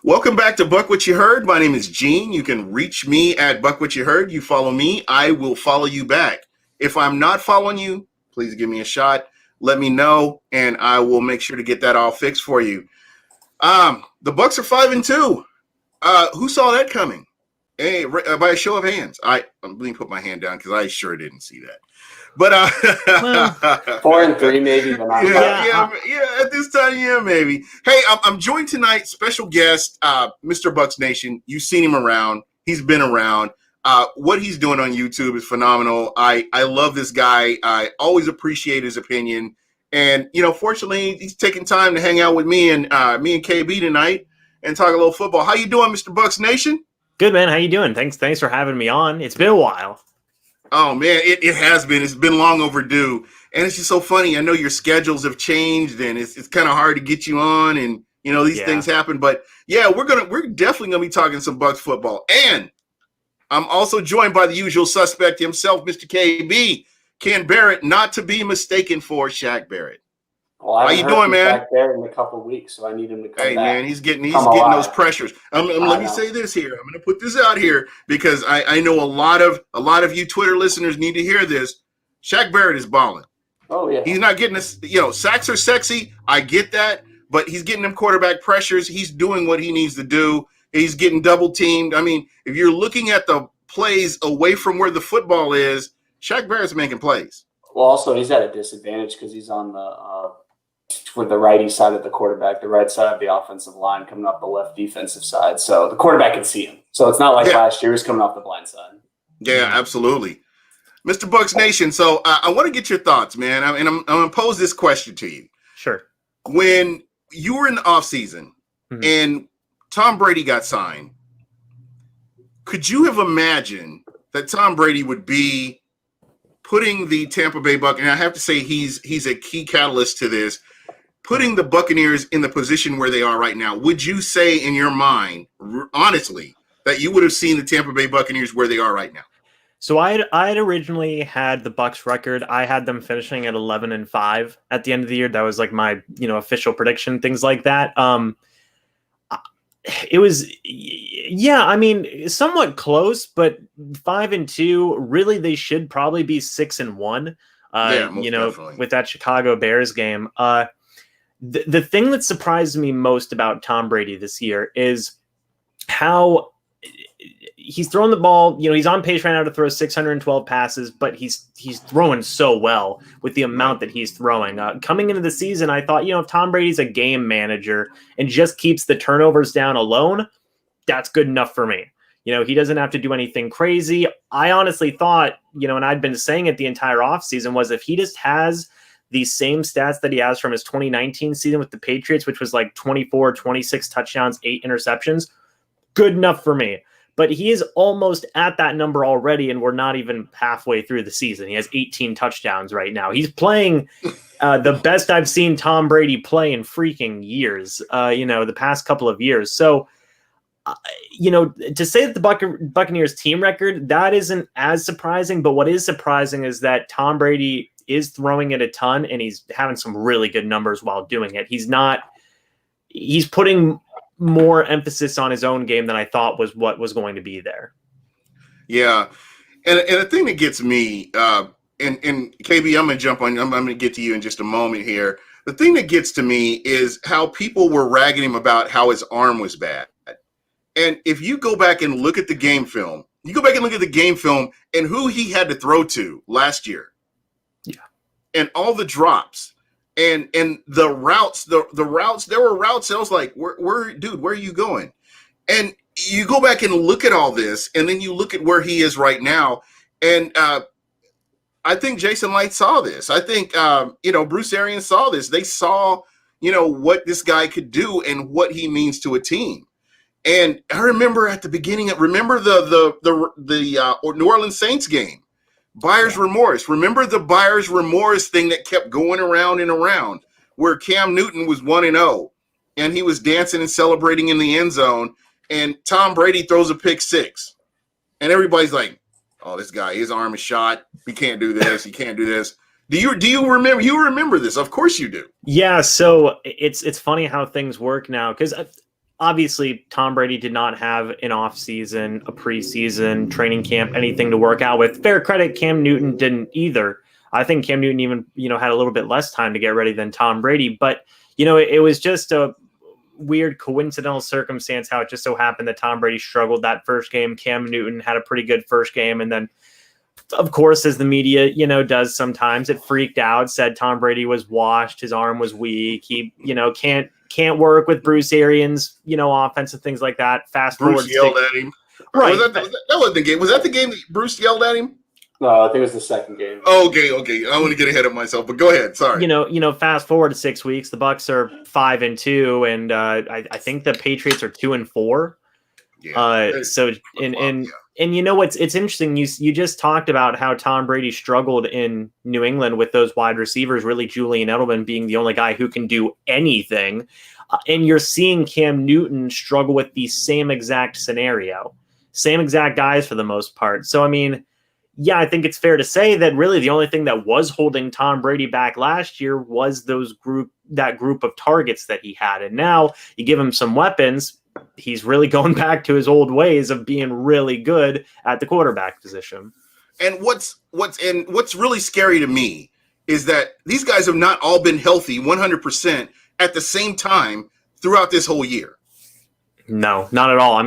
Welcome back to Buck What You Heard. My name is Gene. You can reach me at Buck What You Heard. You follow me, I will follow you back. If I'm not following you, please give me a shot. Let me know, and I will make sure to get that all fixed for you. The Bucs are 5-2. Who saw that coming? Hey, by a show of hands. Let me put my hand down because I sure didn't see that. But Well, 4-3 maybe, but not yeah. At this time, yeah, maybe. Hey, I'm joined tonight. Special guest, Mr. Bucs Nation. You've seen him around. He's been around. What he's doing on YouTube is phenomenal. I love this guy. I always appreciate his opinion. And fortunately, he's taking time to hang out with me and KB tonight and talk a little football. How you doing, Mr. Bucs Nation? good, man. How you doing? Thanks for having me on. It's been a while. Oh, man, it has been. It's been long overdue. And it's just so funny. I know your schedules have changed, and it's kind of hard to get you on, and, these things happen. But, yeah, we're definitely going to be talking some Bucs football. And I'm also joined by the usual suspect himself, Mr. KB, Ken Barrett, not to be mistaken for Shaq Barrett. Well, how you doing, man? Back there in a couple of weeks, so I need him to come back. Hey, man, he's getting those pressures. Let me say this here. I'm going to put this out here because I know a lot of you Twitter listeners need to hear this. Shaq Barrett is balling. Oh yeah, he's not getting this. Sacks are sexy. I get that, but he's getting them quarterback pressures. He's doing what he needs to do. He's getting double teamed. I mean, if you're looking at the plays away from where the football is, Shaq Barrett's making plays. Well, also he's at a disadvantage because he's on with the righty side of the quarterback, the right side of the offensive line, coming up the left defensive side. So the quarterback can see him. So it's not like last year he was coming off the blind side. Yeah, absolutely. Mr. Bucs Nation, so I want to get your thoughts, man. I'm going to pose this question to you. Sure. When you were in the offseason and Tom Brady got signed, could you have imagined that Tom Brady would be putting the Tampa Bay Buccaneers, and I have to say he's a key catalyst to this, putting the Buccaneers in the position where they are right now? Would you say in your mind, honestly, that you would have seen the Tampa Bay Buccaneers where they are right now? So I had originally had the Bucs record. I had them finishing at 11-5 at the end of the year. That was like my official prediction, things like that. It was, I mean, somewhat close, but 5-2. Really, they should probably be 6-1. Definitely. With that Chicago Bears game. The thing that surprised me most about Tom Brady this year is how he's throwing the ball. He's on pace right now to throw 612 passes, but he's throwing so well with the amount that he's throwing. Coming into the season, I thought, if Tom Brady's a game manager and just keeps the turnovers down alone, that's good enough for me. He doesn't have to do anything crazy. I honestly thought, and I'd been saying it the entire offseason, was if he just has the same stats that he has from his 2019 season with the Patriots, which was like 24, 26 touchdowns, 8 interceptions, good enough for me. But he is almost at that number already, and we're not even halfway through the season. He has 18 touchdowns right now. He's playing the best I've seen Tom Brady play in freaking years, the past couple of years. So, to say that the Buccaneers team record, that isn't as surprising. But what is surprising is that Tom Brady is throwing it a ton, and he's having some really good numbers while doing it. He's putting more emphasis on his own game than I thought was what was going to be there. Yeah. And the thing that gets me, and KB, I'm going to jump on, I'm going to get to you in just a moment here. The thing that gets to me is how people were ragging him about how his arm was bad. And if you go back and look at the game film, and who he had to throw to last year. Yeah. And all the drops. And the routes, there were routes. I was like, where are you going? And you go back and look at all this, and then you look at where he is right now. And I think Jason Light saw this. I think, Bruce Arians saw this. They saw, what this guy could do and what he means to a team. And I remember at the beginning, the New Orleans Saints game. Buyer's remorse. Remember the buyer's remorse thing that kept going around and around, where Cam Newton was 1-0 and he was dancing and celebrating in the end zone, and Tom Brady throws a pick six. And everybody's like, oh, this guy, his arm is shot. He can't do this. He can't do this. Do you remember? You remember this? Of course you do. Yeah. So it's funny how things work now, because obviously Tom Brady did not have an off season, a preseason, training camp, anything to work out with. Fair credit, Cam Newton didn't either. I think Cam Newton even, had a little bit less time to get ready than Tom Brady. But, it was just a weird coincidental circumstance how it just so happened that Tom Brady struggled that first game. Cam Newton had a pretty good first game. And then, of course, as the media, does sometimes, it freaked out, said Tom Brady was washed, his arm was weak, he, can't work with Bruce Arians, offensive things like that. Fast forward. Bruce yelled at him. Right. That wasn't the game. Was that the game that Bruce yelled at him? No, I think it was the second game. Okay. I want to get ahead of myself, but go ahead. Sorry. Fast forward to 6 weeks, the Bucs are 5-2, and I think the Patriots are 2-4. Yeah. It's interesting. You just talked about how Tom Brady struggled in New England with those wide receivers, really Julian Edelman being the only guy who can do anything. And you're seeing Cam Newton struggle with the same exact scenario, same exact guys for the most part. So, I think it's fair to say that really the only thing that was holding Tom Brady back last year was that group of targets that he had. And now you give him some weapons, he's really going back to his old ways of being really good at the quarterback position. And what's really scary to me is that these guys have not all been healthy 100% at the same time throughout this whole year. No, not at all.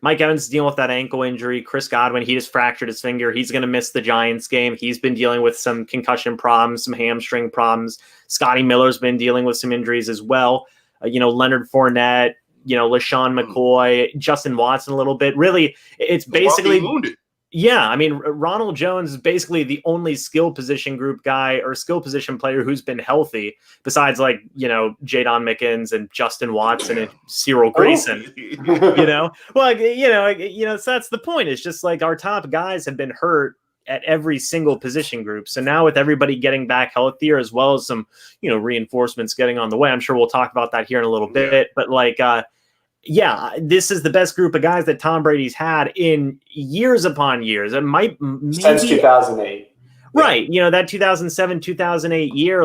Mike Evans is dealing with that ankle injury. Chris Godwin, he just fractured his finger. He's going to miss the Giants game. He's been dealing with some concussion problems, some hamstring problems. Scotty Miller's been dealing with some injuries as well. Leonard Fournette, LaShawn McCoy, Justin Watson a little bit. Really, it's basically wounded. Yeah, Ronald Jones is basically the only skill position group guy or skill position player who's been healthy besides Jadon Mickens and Justin Watson and Cyril Grayson. So that's the point. It's just our top guys have been hurt at every single position group. So now with everybody getting back healthier, as well as some, reinforcements getting on the way, I'm sure we'll talk about that here in a little bit, but this is the best group of guys that Tom Brady's had in years upon years. It might since 2008. Right. That 2007, 2008 year,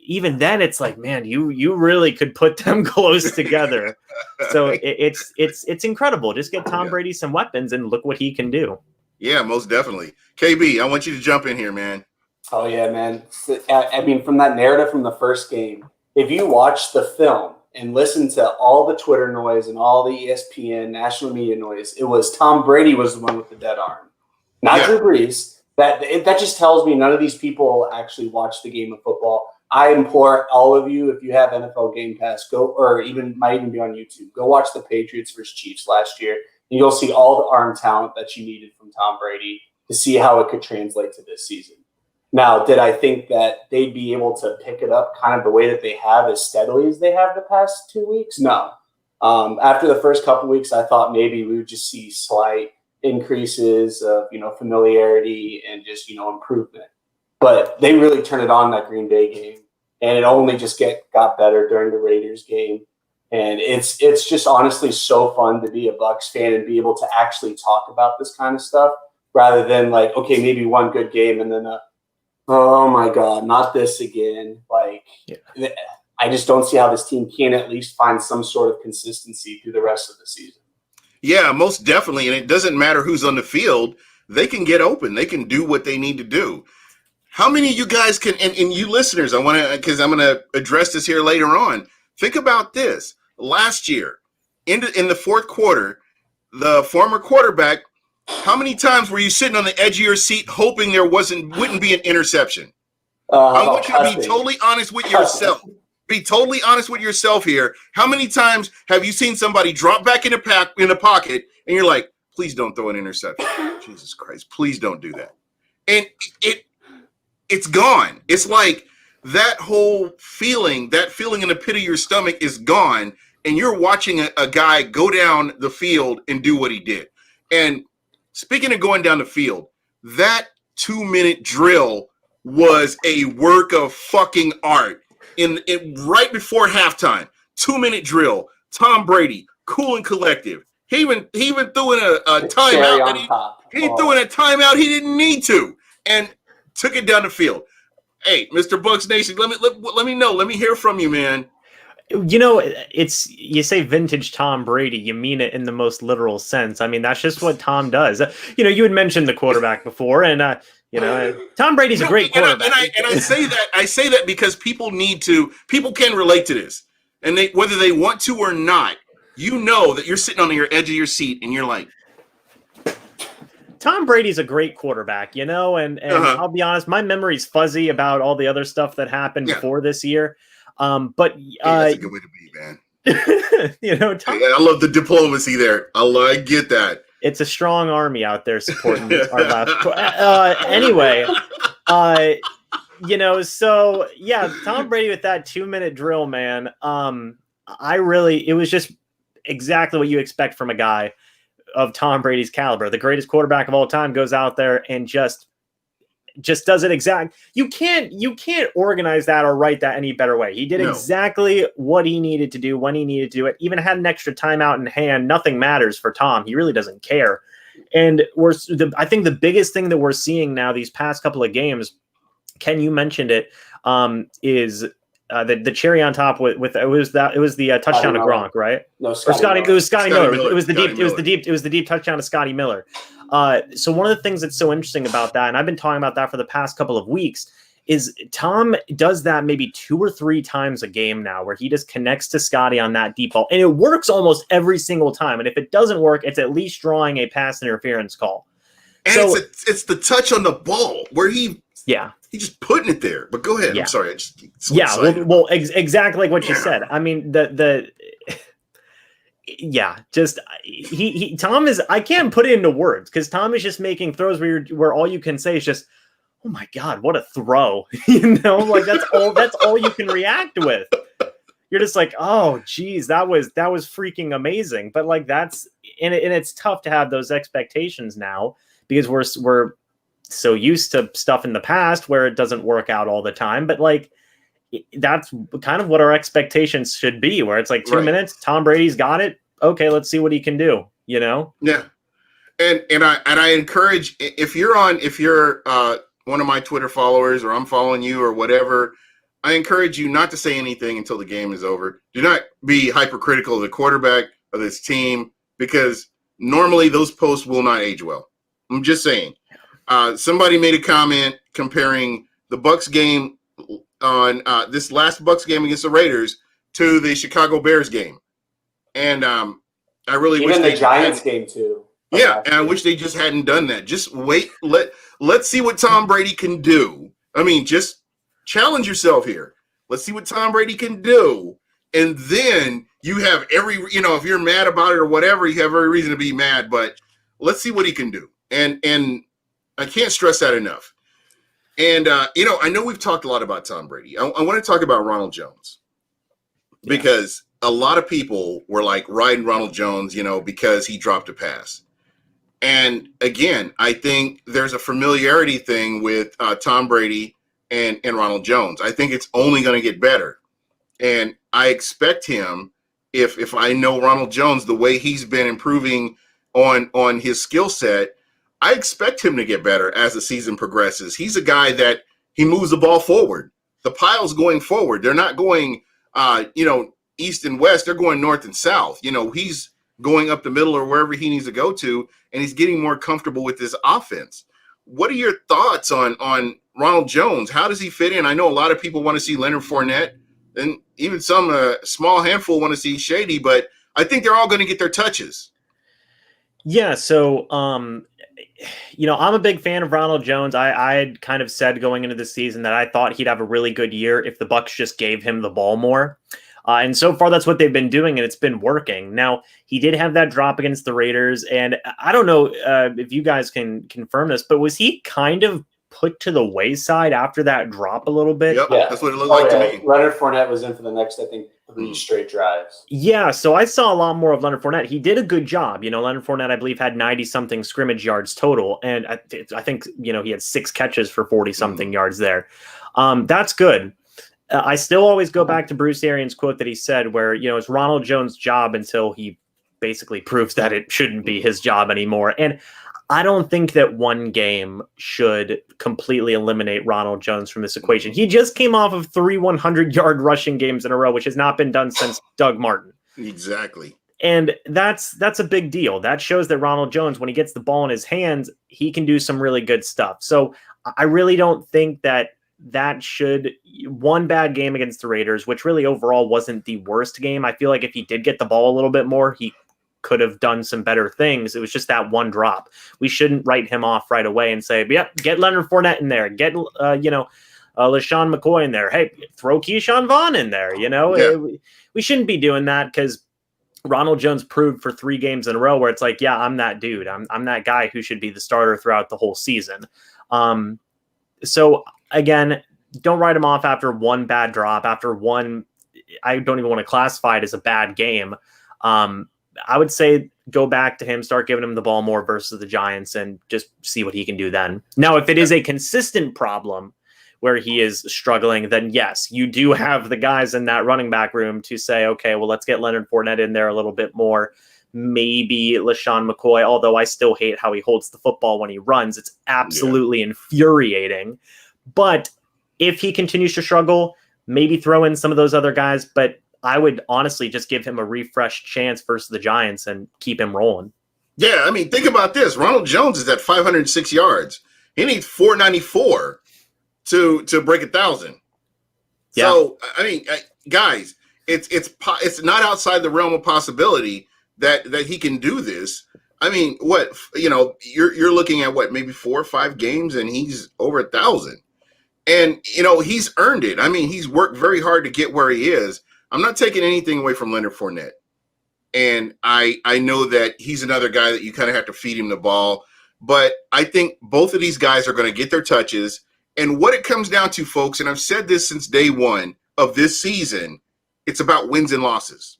even then it's man, you really could put them close together. So it's incredible. Just get Tom Brady some weapons and look what he can do. Yeah, most definitely. KB, I want you to jump in here, man. Oh, yeah, man. From that narrative from the first game, if you watch the film and listen to all the Twitter noise and all the ESPN national media noise, it was Tom Brady was the one with the dead arm, not Drew Brees. That just tells me none of these people actually watch the game of football. I implore all of you, if you have NFL Game Pass, go, or might even be on YouTube, go watch the Patriots versus Chiefs last year. And you'll see all the arm talent that you needed from Tom Brady to see how it could translate to this season. Now, did I think that they'd be able to pick it up kind of the way that they have as steadily as they have the past 2 weeks? No. After the first couple weeks, I thought maybe we would just see slight increases of, familiarity and just, improvement. But they really turned it on that Green Bay game, and it only just got better during the Raiders game. And it's just honestly so fun to be a Bucs fan and be able to actually talk about this kind of stuff rather than okay, maybe one good game and then oh my God, not this again. I just don't see how this team can at least find some sort of consistency through the rest of the season. Yeah, most definitely. And it doesn't matter who's on the field. They can get open. They can do what they need to do. How many of you guys can, and you listeners, because I'm going to address this here later on. Think about this. Last year, in the fourth quarter, the former quarterback, how many times were you sitting on the edge of your seat hoping there wouldn't be an interception? I want you to be totally honest with yourself. Be totally honest with yourself here. How many times have you seen somebody drop back in the pocket and you're like, please don't throw an interception. Jesus Christ, please don't do that. And it's gone. It's like that whole feeling, in the pit of your stomach is gone, and you're watching a guy go down the field and do what he did. And speaking of going down the field, that 2-minute drill was a work of fucking art. In right before halftime, 2-minute drill. Tom Brady, cool and collective. He even threw in a timeout. He threw in a timeout he didn't need to, and took it down the field. Hey, Mr. Bucs Nation, let me know. Let me hear from you, man. You know, you say vintage Tom Brady, you mean it in the most literal sense. I mean, that's just what Tom does. You know, you had mentioned the quarterback before, and you know, Tom Brady's a great quarterback. And I say that because people can relate to this, and whether they want to or not, you know that you're sitting on your edge of your seat, and you're like, Tom Brady's a great quarterback, you know, and I'll be honest, my memory's fuzzy about all the other stuff that happened before this year. But that's a good way to be, man. You know, I love the diplomacy there. I get that. It's a strong army out there supporting our left. Anyway, you know, so yeah, Tom Brady with that 2-minute drill, man. It was just exactly what you expect from a guy of Tom Brady's caliber. The greatest quarterback of all time goes out there and just does it exact. You can't organize that or write that any better way. He did exactly what he needed to do when he needed to do it. Even had an extra timeout in hand. Nothing matters for Tom. He really doesn't care. And I think the biggest thing that we're seeing now these past couple of games, Ken, you mentioned it, is the cherry on top with it was the touchdown to Gronk, right? No, it was Scotty Miller. It was the deep touchdown to Scotty Miller. So one of the things that's so interesting about that, and I've been talking about that for the past couple of weeks, is Tom does that maybe 2 or 3 times a game now, where he just connects to Scotty on that deep ball, and it works almost every single time. And if it doesn't work, it's at least drawing a pass interference call. And so, it's the touch on the ball where he's just putting it there. But go ahead. I'm sorry. Exactly like what you said. I mean, Tom is, I can't put it into words because Tom is just making throws where all you can say is just, oh my God, what a throw. You know, like that's all you can react with. You're just like, oh geez, that was freaking amazing. But like and it's tough to have those expectations now because we're so used to stuff in the past where it doesn't work out all the time. But like, that's kind of what our expectations should be, where it's like 2 minutes, Tom Brady's got it. Okay, let's see what he can do, you know? Yeah. And I encourage, if you're one of my Twitter followers or I'm following you or whatever, I encourage you not to say anything until the game is over. Do not be hypercritical of the quarterback of this team because normally those posts will not age well. I'm just saying. Somebody made a comment comparing the Bucs game on this last Bucs game against the Raiders to the Chicago Bears game. And I really wish the Giants game too. Yeah, and I wish they just hadn't done that. Just wait. Let's see what Tom Brady can do. I mean, just challenge yourself here. Let's see what Tom Brady can do. And then you have if you're mad about it or whatever, you have every reason to be mad, but let's see what he can do. And I can't stress that enough. And, I know we've talked a lot about Tom Brady. I want to talk about Ronald Jones because a lot of people were like riding Ronald Jones, because he dropped a pass. And again, I think there's a familiarity thing with Tom Brady and Ronald Jones. I think it's only going to get better. And I expect him, if I know Ronald Jones, the way he's been improving on his skill set, I expect him to get better as the season progresses. He's a guy that he moves the ball forward. The pile's going forward. They're not going, east and west. They're going north and south. He's going up the middle or wherever he needs to go to, and he's getting more comfortable with this offense. What are your thoughts on Ronald Jones? How does he fit in? I know a lot of people want to see Leonard Fournette, and even some small handful want to see Shady, but I think they're all going to get their touches. Yeah, so I'm a big fan of Ronald Jones. I had kind of said going into the season that I thought he'd have a really good year if the Bucs just gave him the ball more. And so far, that's what they've been doing, and it's been working. Now, he did have that drop against the Raiders, and I don't know if you guys can confirm this, but was he kind of put to the wayside after that drop a little bit? Yep, yeah. That's what it looked like to me. Leonard Fournette was in for the next, I think, 3 straight drives. Yeah, so I saw a lot more of Leonard Fournette. He did a good job. Leonard Fournette, I believe, had 90-something scrimmage yards total, and I think, he had 6 catches for 40-something yards there. That's good. I still always go back to Bruce Arians' quote that he said where, it's Ronald Jones' job until he basically proves that it shouldn't be his job anymore. And I don't think that one game should completely eliminate Ronald Jones from this equation. He just came off of 3 100-yard rushing games in a row, which has not been done since Doug Martin. Exactly. And that's a big deal. That shows that Ronald Jones, when he gets the ball in his hands, he can do some really good stuff. So I really don't think that should, one bad game against the Raiders, which really overall wasn't the worst game. I feel like if he did get the ball a little bit more, he could have done some better things. It was just that one drop. We shouldn't write him off right away and say, yep, get Leonard Fournette in there. Get, LaShawn McCoy in there. Hey, throw Keyshawn Vaughn in there. We shouldn't be doing that, because Ronald Jones proved for 3 games in a row where it's like, yeah, I'm that dude. I'm that guy who should be the starter throughout the whole season. So again, don't write him off after one bad drop, after one, I don't even want to classify it as a bad game. I would say go back to him, start giving him the ball more versus the Giants, and just see what he can do then. Now, if it is a consistent problem where he is struggling, then yes, you do have the guys in that running back room to say, okay, well, let's get Leonard Fournette in there a little bit more. Maybe LaShawn McCoy, although I still hate how he holds the football when he runs. It's absolutely infuriating. But if he continues to struggle, maybe throw in some of those other guys. But I would honestly just give him a refreshed chance versus the Giants and keep him rolling. Yeah, I mean, think about this. Ronald Jones is at 506 yards. He needs 494 to break 1,000. Yeah. So, I mean, guys, it's not outside the realm of possibility that he can do this. I mean, you're looking at maybe 4 or 5 games, and he's over 1,000. And, he's earned it. I mean, he's worked very hard to get where he is. I'm not taking anything away from Leonard Fournette. And I know that he's another guy that you kind of have to feed him the ball. But I think both of these guys are going to get their touches. And what it comes down to, folks, and I've said this since day one of this season, it's about wins and losses.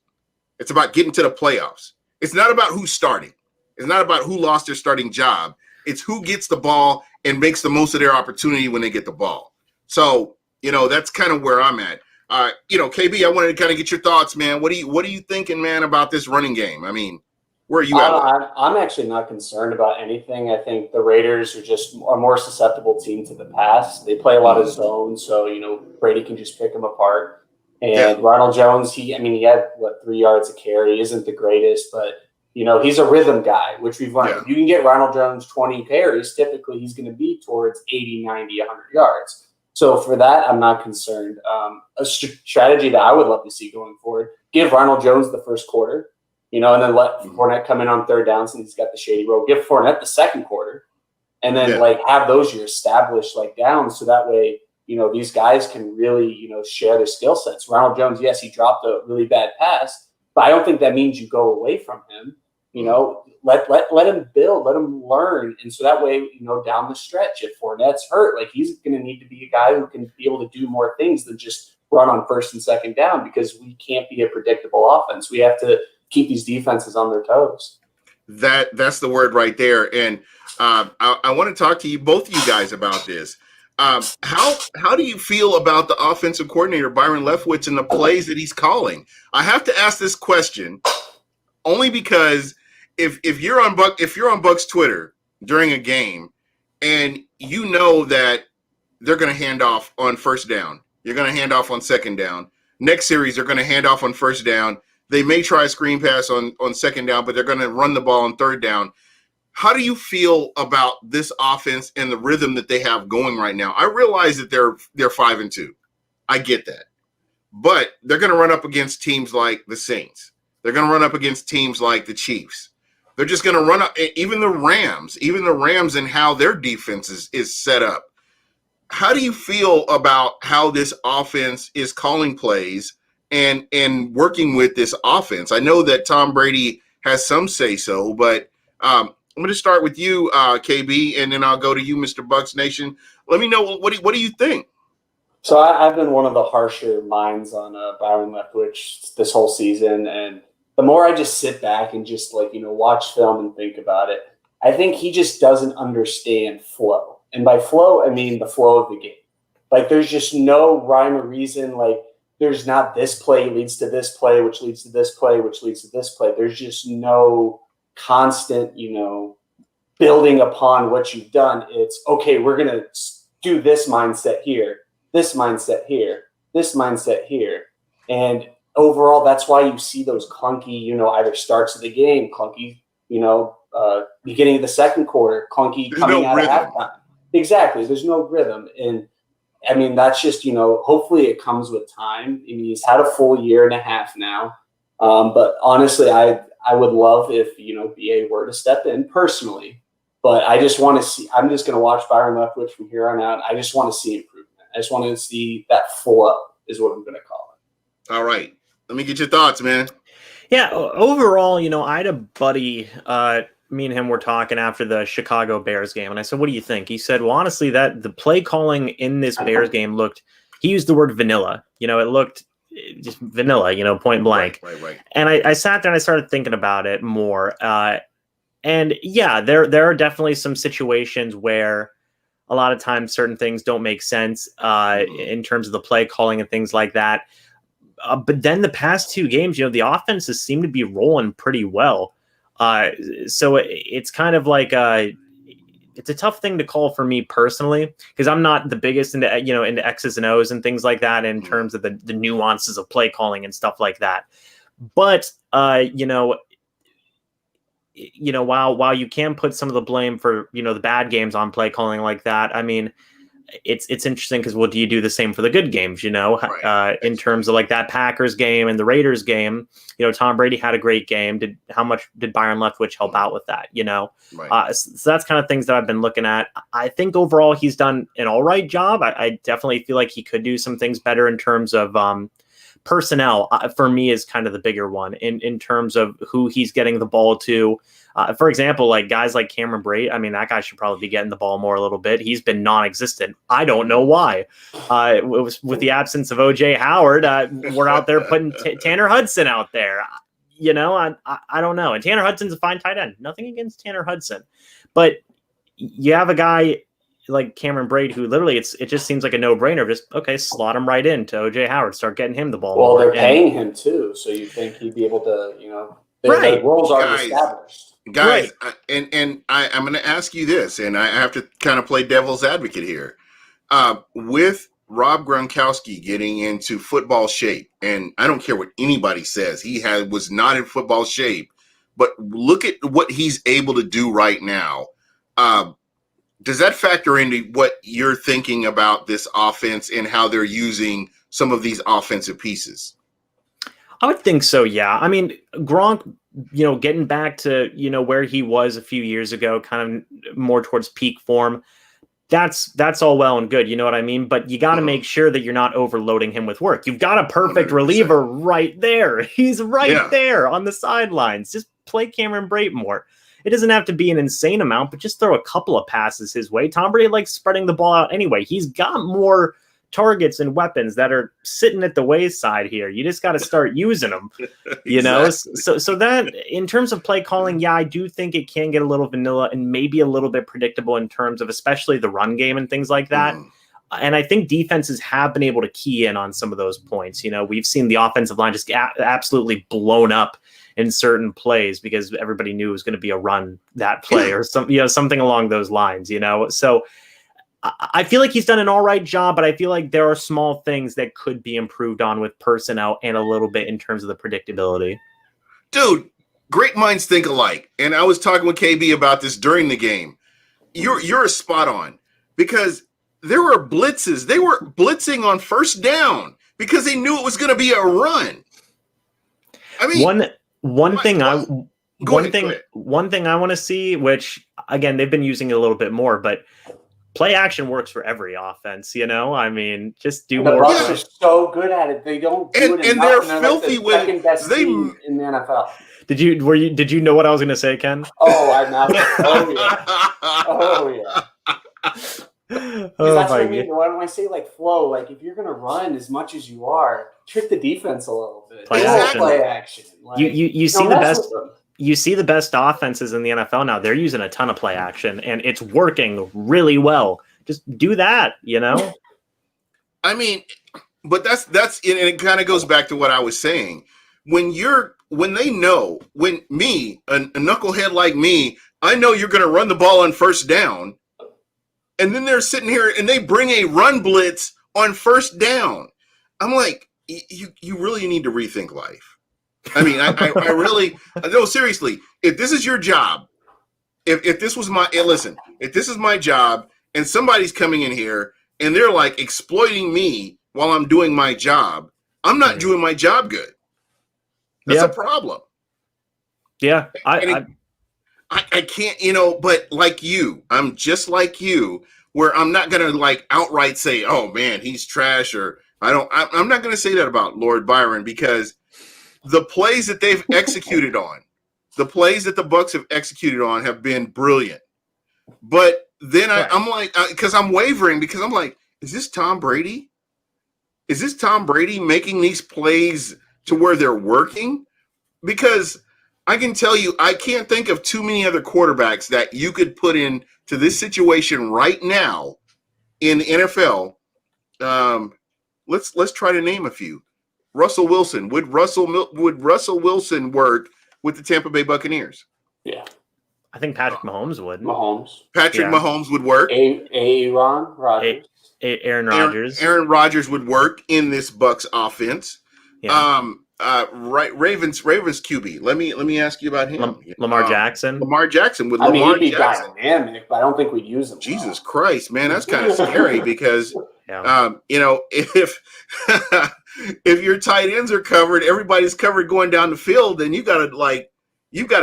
It's about getting to the playoffs. It's not about who's starting. It's not about who lost their starting job. It's who gets the ball and makes the most of their opportunity when they get the ball. So, that's kind of where I'm at. KB, I wanted to kind of get your thoughts, man. What are you thinking, man, about this running game? I mean, where are you at? I'm actually not concerned about anything. I think the Raiders are just a more susceptible team to the pass. They play a lot of zone, so Brady can just pick them apart. And Ronald Jones, he had 3 yards a carry. Isn't the greatest, but he's a rhythm guy, which we've learned. If you can get Ronald Jones 20 carries, typically he's going to be towards 80, 90, 100 yards. So for that, I'm not concerned. A strategy that I would love to see going forward, give Ronald Jones the first quarter, and then let Fournette come in on 3rd down since he's got the shady roll. Give Fournette the 2nd quarter, and then have those your established downs, so that way these guys can really share their skill sets. Ronald Jones, yes, he dropped a really bad pass, but I don't think that means you go away from him. Let him build, let him learn. And so that way, down the stretch, if Fournette's hurt, he's going to need to be a guy who can be able to do more things than just run on 1st and 2nd down, because we can't be a predictable offense. We have to keep these defenses on their toes. That's the word right there. And I want to talk to you, both of you guys, about this. How do you feel about the offensive coordinator, Byron Leftwich, and the plays that he's calling? I have to ask this question only because if you're on Bucs Twitter during a game and you know that they're going to hand off on 1st down, you're going to hand off on 2nd down. Next series, they're going to hand off on 1st down. They may try a screen pass on 2nd down, but they're going to run the ball on 3rd down. How do you feel about this offense and the rhythm that they have going right now? I realize that they're 5-2. I get that. But they're going to run up against teams like the Saints. They're going to run up against teams like the Chiefs. They're just going to run up, even the Rams and how their defense is set up. How do you feel about how this offense is calling plays and working with this offense? I know that Tom Brady has some say-so, but I'm going to start with you, KB, and then I'll go to you, Mr. Bucs Nation. Let me know, what do you think? So I've been one of the harsher minds on Byron Leftwich this whole season, and the more I just sit back and just watch film and think about it, I think he just doesn't understand flow. And by flow, I mean the flow of the game. There's just no rhyme or reason. There's not this play leads to this play, which leads to this play, which leads to this play. There's just no constant, building upon what you've done. It's okay. We're going to do this mindset here, this mindset here, this mindset here. And overall, that's why you see those clunky, either starts of the game, clunky, beginning of the second quarter, clunky coming out of halftime. Exactly. There's no rhythm. And I mean, that's just, hopefully it comes with time. I mean, he's had a full year and a half now. But honestly, I would love if, BA were to step in personally. But I just want to see, I'm just going to watch Byron Leftwich from here on out. I just want to see improvement. I just want to see that flow is what I'm going to call it. All right. Let me get your thoughts, man. Yeah, overall, I had a buddy, me and him were talking after the Chicago Bears game, and I said, what do you think? He said, well, honestly, that the play calling in this Bears game he used the word vanilla. It looked just vanilla, point blank. Right. And I sat there and I started thinking about it more. And yeah, there are definitely some situations where a lot of times certain things don't make sense in terms of the play calling and things like that. But then the past two games, the offenses seem to be rolling pretty well. So it's kind of like it's a tough thing to call for me personally, because I'm not the biggest into X's and O's and things like that in terms of the nuances of play calling and stuff like that. But while you can put some of the blame for the bad games on play calling like that, I mean, it's interesting because do you do the same for the good games? In terms of like that Packers game and the Raiders game, Tom Brady had a great game. How much did Byron Leftwich help out with that? Right. So that's kind of things that I've been looking at. I think overall he's done an all right job. I definitely feel like he could do some things better in terms of personnel. For me, is kind of the bigger one in terms of who he's getting the ball to. For example, like guys like Cameron Brate, I mean, that guy should probably be getting the ball more a little bit. He's been non-existent. I don't know why. It was with the absence of BucWhatYaHeard, we're out there putting Tanner Hudson out there. I don't know. And Tanner Hudson's a fine tight end. Nothing against Tanner Hudson. But you have a guy like Cameron Brate who literally it just seems like a no-brainer. Just, okay, slot him right into BucWhatYaHeard. Start getting him the ball. Well, they're paying him too. So you think he'd be able to, the roles are established. Guys, and I'm going to ask you this, and I have to kind of play devil's advocate here. With Rob Gronkowski getting into football shape, and I don't care what anybody says, he was not in football shape, but look at what he's able to do right now. Does that factor into what you're thinking about this offense and how they're using some of these offensive pieces? I would think so, yeah. I mean, Gronk, getting back to, where he was a few years ago, kind of more towards peak form, that's all well and good, you know what I mean? But you got to make sure that you're not overloading him with work. You've got a perfect 100%. Reliever right there. He's right there on the sidelines. Just play Cameron Brate more. It doesn't have to be an insane amount, but just throw a couple of passes his way. Tom Brady likes spreading the ball out anyway. He's got more targets and weapons that are sitting at the wayside here. You just got to start using them, Exactly. So that in terms of play calling, yeah, I do think it can get a little vanilla and maybe a little bit predictable in terms of especially the run game and things like that. And I think defenses have been able to key in on some of those points. We've seen the offensive line just absolutely blown up in certain plays because everybody knew it was going to be a run that play or something along those lines, So I feel like he's done an all right job, but I feel like there are small things that could be improved on with personnel and a little bit in terms of the predictability. Dude, great minds think alike. And I was talking with KB about this during the game. You're spot on because there were blitzes. They were blitzing on first down because they knew it was going to be a run. I mean, one thing I want to see, which again, they've been using it a little bit more, but play action works for every offense, I mean, just do more. The Bucs are so good at it. They don't do it and they're filthy with in the NFL. Did you know what I was going to say, Ken? Oh, I'm not. Oh yeah. That's what I mean. When I say flow, if you're going to run as much as you are, trick the defense a little bit. Play action. You see the best. You see the best offenses in the NFL now. They're using a ton of play action, and it's working really well. Just do that, I mean, but that's and it kind of goes back to what I was saying. When they know, when me, a knucklehead like me, I know you're going to run the ball on first down. And then they're sitting here and they bring a run blitz on first down. I'm like, you really need to rethink life. I mean, I really, no, seriously, if this is your job, if this was if this is my job and somebody's coming in here and they're like exploiting me while I'm doing my job, I'm not doing my job good. That's a problem. Yeah. I can't, but like you, I'm just like you, where I'm not going to like outright say, oh man, he's trash, or I'm not going to say that about Lord Byron, because the plays that they've executed on, the plays that the Bucs have executed on have been brilliant. But then I'm like, because I'm wavering, because I'm like, is this Tom Brady? Is this Tom Brady making these plays to where they're working? Because I can tell you, I can't think of too many other quarterbacks that you could put into this situation right now in the NFL. Let's try to name a few. Russell Wilson. Would Russell Wilson work with the Tampa Bay Buccaneers? Yeah. I think Patrick Mahomes would. Patrick Mahomes would work. Aaron Rodgers. Aaron Rodgers. Aaron Rodgers would work in this Bucs offense. Yeah. Ravens QB. Let me ask you about him. Lamar Jackson. Lamar Jackson would. He'd be dynamic, but I don't think we'd use him. Jesus Christ, man, that's kind of scary because, if if your tight ends are covered, everybody's covered going down the field, then you've got a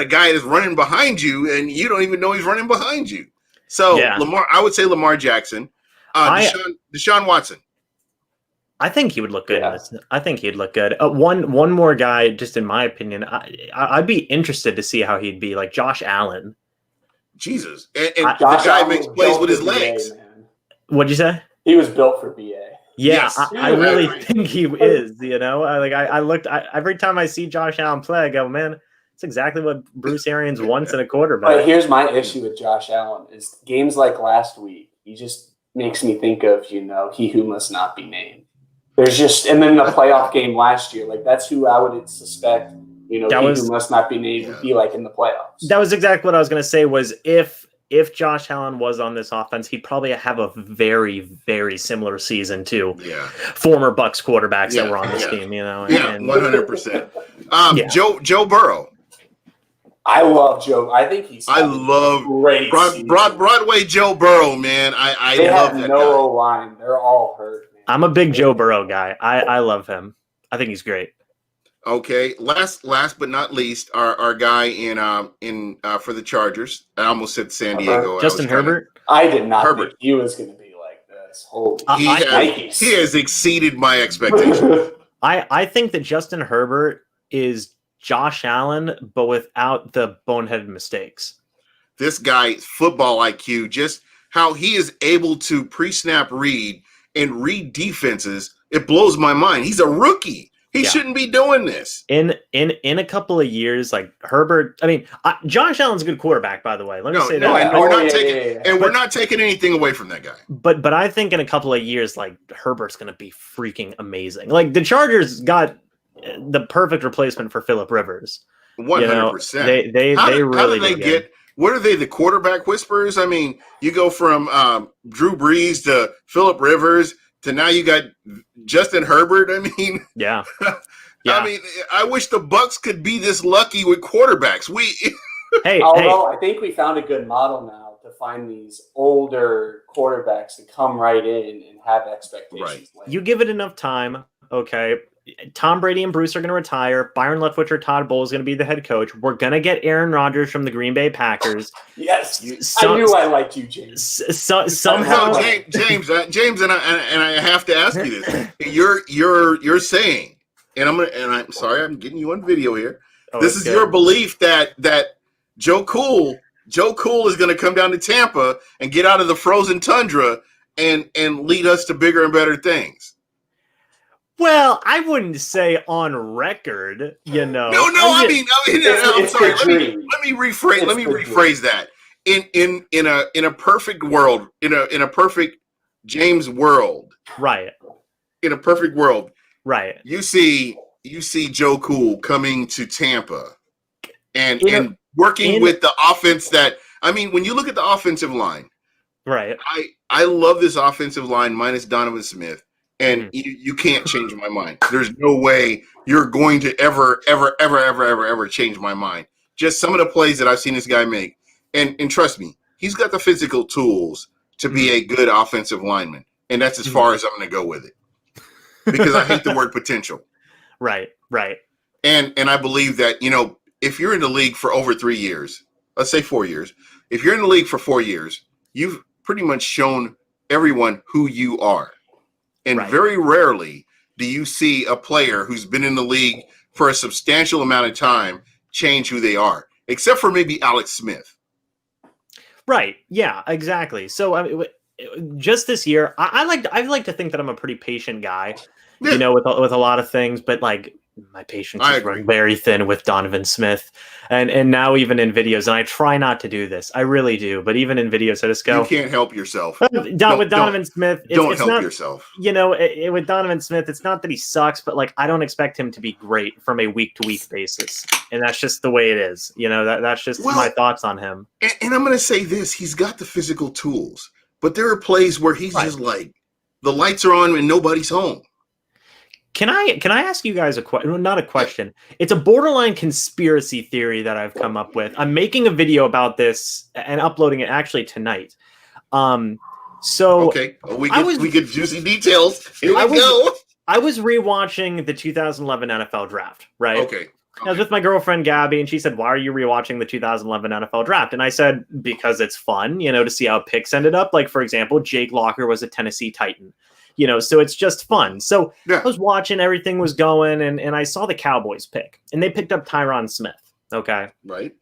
guy that's running behind you, and you don't even know he's running behind you. So I would say Lamar Jackson, Deshaun Watson. I think he would look good. I think he'd look good. One more guy, just in my opinion, I'd be interested to see how he'd be, like Josh Allen. Jesus, and Josh Allen makes plays with his legs. What'd you say? He was built for BA. Yeah, yes. I really think he is. I looked. Every time I see Josh Allen play, I go, man, it's exactly what Bruce Arians wants in a quarterback. But here's my issue with Josh Allen: is games like last week, he just makes me think of he who must not be named. There's just, and then the playoff game last year, like that's who I would suspect, who must not be named would be like in the playoffs. That was exactly what I was going to say. Was if Josh Allen was on this offense, he'd probably have a very, very similar season to former Bucs quarterbacks that were on this team. 100%. Joe Burrow. I love Joe. I think he's. I love great Broadway Joe Burrow, man. I love that guy. No line. They're all hurt. I'm a big Joe Burrow guy. I love him. I think he's great. Okay. Last but not least, our guy in for the Chargers. I almost said San Diego. Justin Herbert. I did not think he was going to be like this. Holy, he has exceeded my expectations. I think that Justin Herbert is Josh Allen, but without the boneheaded mistakes. This guy's football IQ, just how he is able to pre-snap read and read defenses, it blows my mind. He's a rookie. He shouldn't be doing this. In a couple of years, like Herbert. I mean, Josh Allen's a good quarterback, by the way. Let me say that. We're not taking anything away from that guy. But I think in a couple of years, like Herbert's going to be freaking amazing. Like the Chargers got the perfect replacement for Phillip Rivers. 100%. They really get. What are they, the quarterback whisperers? I mean, you go from Drew Brees to Phillip Rivers to now you got Justin Herbert. I mean, yeah. I mean, I wish the Bucs could be this lucky with quarterbacks. I think we found a good model now to find these older quarterbacks to come right in and have expectations. Right. You give it enough time, okay. Tom Brady and Bruce are going to retire. Byron Leftwich or Todd Bowles is going to be the head coach. We're going to get Aaron Rodgers from the Green Bay Packers. Yes, I knew I liked you, James. Somehow, James, and I have to ask you this. You're saying, and I'm sorry, I'm getting you on video here. This is your belief that Joe Cool is going to come down to Tampa and get out of the frozen tundra and lead us to bigger and better things. Well, I wouldn't say on record, No, I'm sorry. Let me rephrase that. In a perfect world, in a perfect James world, right? In a perfect world, right? You see Joe Cool coming to Tampa and working with the offense that I mean, when you look at the offensive line, Right. I love this offensive line minus Donovan Smith, and Mhm. you can't change my mind. There's no way you're going to ever change my mind. Just some of the plays that I've seen this guy make, and trust me, he's got the physical tools to be a good offensive lineman, and that's as far as I'm going to go with it, because I hate the word potential. Right. And I believe that, you know, if you're in the league for over 3 years, let's say 4 years, if you're in the league for 4 years, you've pretty much shown everyone who you are. And very rarely do you see a player who's been in the league for a substantial amount of time change who they are, except for maybe Alex Smith. Right. Yeah, exactly. So I mean, just this year, I like to think that I'm a pretty patient guy, Yeah. you know, with a lot of things, but like my patience is running very thin with Donovan Smith, and now even in videos, and I try not to do this, I really do, but even in videos, I just go, you can't help yourself. With Donovan Smith, don't it's help not, yourself. You know, with Donovan Smith, it's not that he sucks, but like I don't expect him to be great from a week to week basis, and that's just the way it is. You know, that's just my thoughts on him. And I'm going to say this: he's got the physical tools, but there are plays where he's just like the lights are on and nobody's home. Can I ask you guys a question? Not a question. It's a borderline conspiracy theory that I've come up with. I'm making a video about this and uploading it actually tonight. So okay, we get juicy details. Here we go. I was rewatching the 2011 NFL draft, right? Okay. I was with my girlfriend Gabby, and she said, "Why are you rewatching the 2011 NFL draft?" And I said, "Because it's fun, you know, to see how picks ended up. Like, for example, Jake Locker was a Tennessee Titan." You know, so it's just fun. So I was watching, everything was going, and I saw the Cowboys pick, and they picked up Tyron Smith. Okay. Right.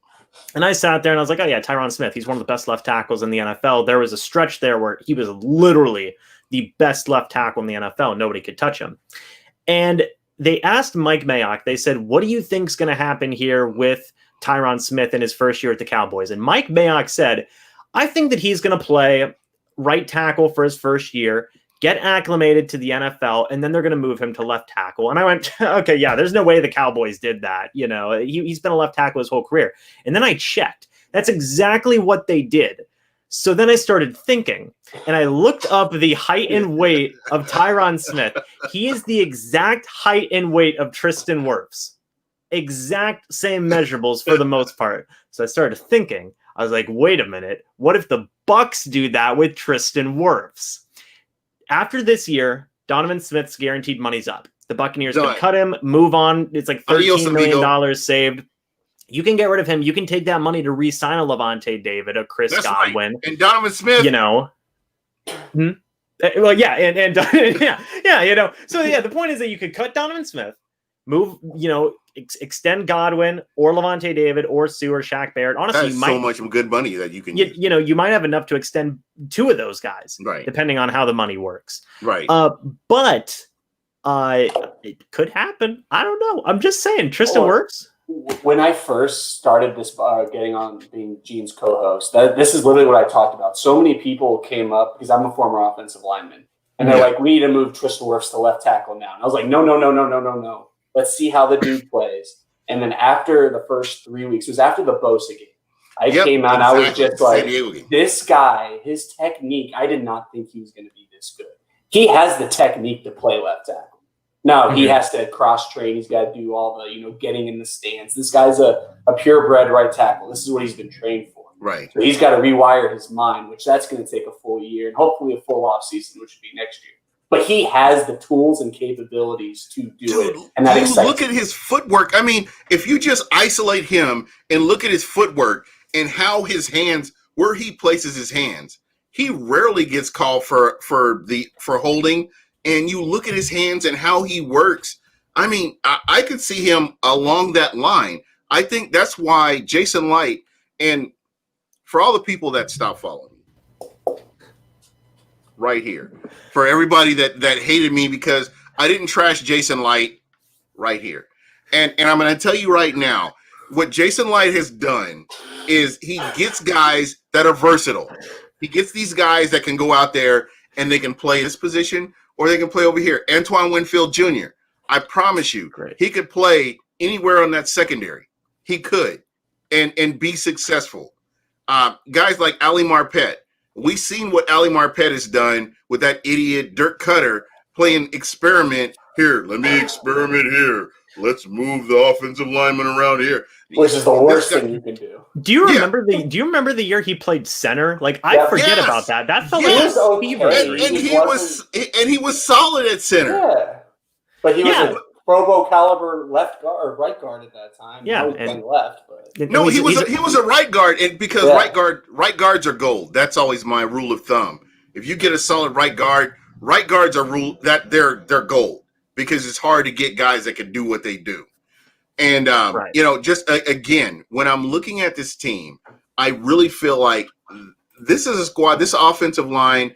And I sat there and I was like, oh yeah, Tyron Smith. He's one of the best left tackles in the NFL. There was a stretch there where he was literally the best left tackle in the NFL. Nobody could touch him. And they asked Mike Mayock, they said, what do you think's going to happen here with Tyron Smith in his first year at the Cowboys? And Mike Mayock said, I think that he's going to play right tackle for his first year, get acclimated to the NFL, and then they're going to move him to left tackle. And I went, okay, yeah, there's no way the Cowboys did that. You know, he's been a left tackle his whole career. And then I checked. That's exactly what they did. So then I started thinking, and I looked up the height and weight of Tyron Smith. He is the exact height and weight of Tristan Wirfs. Exact same measurables for the most part. So I started thinking, I was like, wait a minute, what if the Bucs do that with Tristan Wirfs? After this year, Donovan Smith's guaranteed money's up. The Buccaneers can cut him, move on. It's like $13 million saved. You can get rid of him. You can take that money to re-sign a Levante David, a Chris Godwin. Right. And Donovan Smith. You know. Well, yeah, and yeah, you know. So, yeah, the point is that you could cut Donovan Smith, move, you know, extend Godwin or Levante David or Sue or Shaq Barrett. Honestly, that's so much good money that you can use. You know, you might have enough to extend two of those guys, right? Depending on how the money works, right? But it could happen. I don't know. I'm just saying, Tristan Wirfs. When I first started this, getting on being Gene's co-host, this is literally what I talked about. So many people came up because I'm a former offensive lineman, and they're like, "We need to move Tristan Wirfs to left tackle now." And I was like, "No. Let's see how the dude plays." And then after the first 3 weeks, it was after the Bosa game, I came out and I was just like, this guy, his technique, I did not think he was going to be this good. He has the technique to play left tackle. Now, he has to cross-train. He's got to do all the, you know, getting in the stance. This guy's a purebred right tackle. This is what he's been trained for. Right. So he's got to rewire his mind, which that's going to take a full year and hopefully a full offseason, which would be next year. But he has the tools and capabilities to do it. And that excites look at his footwork. I mean, if you just isolate him and look at his footwork and how his hands, where he places his hands, he rarely gets called for holding. And you look at his hands and how he works. I mean, I could see him along that line. I think that's why Jason Light, and for all the people that stopped following me, right here, for everybody that hated me because I didn't trash Jason Light, right here. And I'm going to tell you right now, what Jason Light has done is he gets guys that are versatile. He gets these guys that can go out there and they can play this position or they can play over here. Antoine Winfield Jr., I promise you, he could play anywhere on that secondary. He could and be successful. Guys like Ali Marpet. We've seen what Ali Marpet has done with that idiot Dirk Cutter playing experiment here. Let me experiment here. Let's move the offensive lineman around here. Which is the worst thing you can do. Do you remember the year he played center? Like I forget about that. That felt like a fever dream. And he was solid at center. Yeah. But he was a Pro Bowl caliber left guard or right guard at that time. Yeah, and left. But no, he was a right guard, and because right guards are gold. That's always my rule of thumb. If you get a solid right guards are they're gold because it's hard to get guys that can do what they do. And just again, when I'm looking at this team, I really feel like this is a squad. This offensive line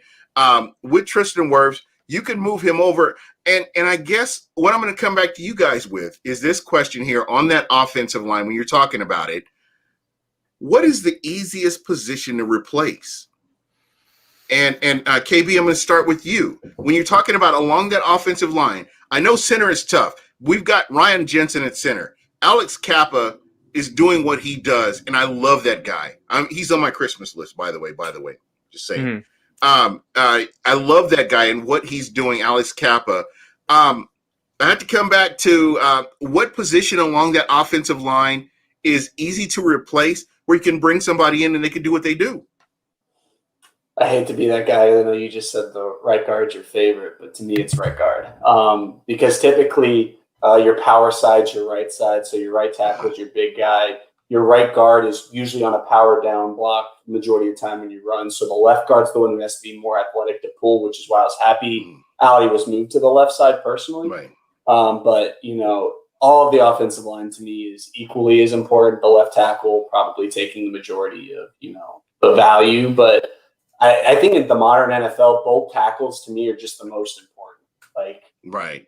with Tristan Wirfs, you can move him over. And I guess what I'm going to come back to you guys with is this question here on that offensive line when you're talking about it. What is the easiest position to replace? And KB, I'm going to start with you. When you're talking about along that offensive line, I know center is tough. We've got Ryan Jensen at center. Alex Kappa is doing what he does, and I love that guy. He's on my Christmas list, by the way. Just saying. Mm-hmm. I love that guy and what he's doing, Alex Kappa. I have to come back to what position along that offensive line is easy to replace where you can bring somebody in and they can do what they do. I hate to be that guy. I know you just said the right guard's your favorite, but to me it's right guard. Because typically your power side's your right side, so your right tackle is your big guy. Your right guard is usually on a power down block the majority of the time when you run. So the left guard's the one who has to be more athletic to pull, which is why I was happy Ali was moved to the left side personally. Right. But, all of the offensive line to me is equally as important. The left tackle probably taking the majority of, the value. But I think in the modern NFL, both tackles to me are just the most important. Like, right.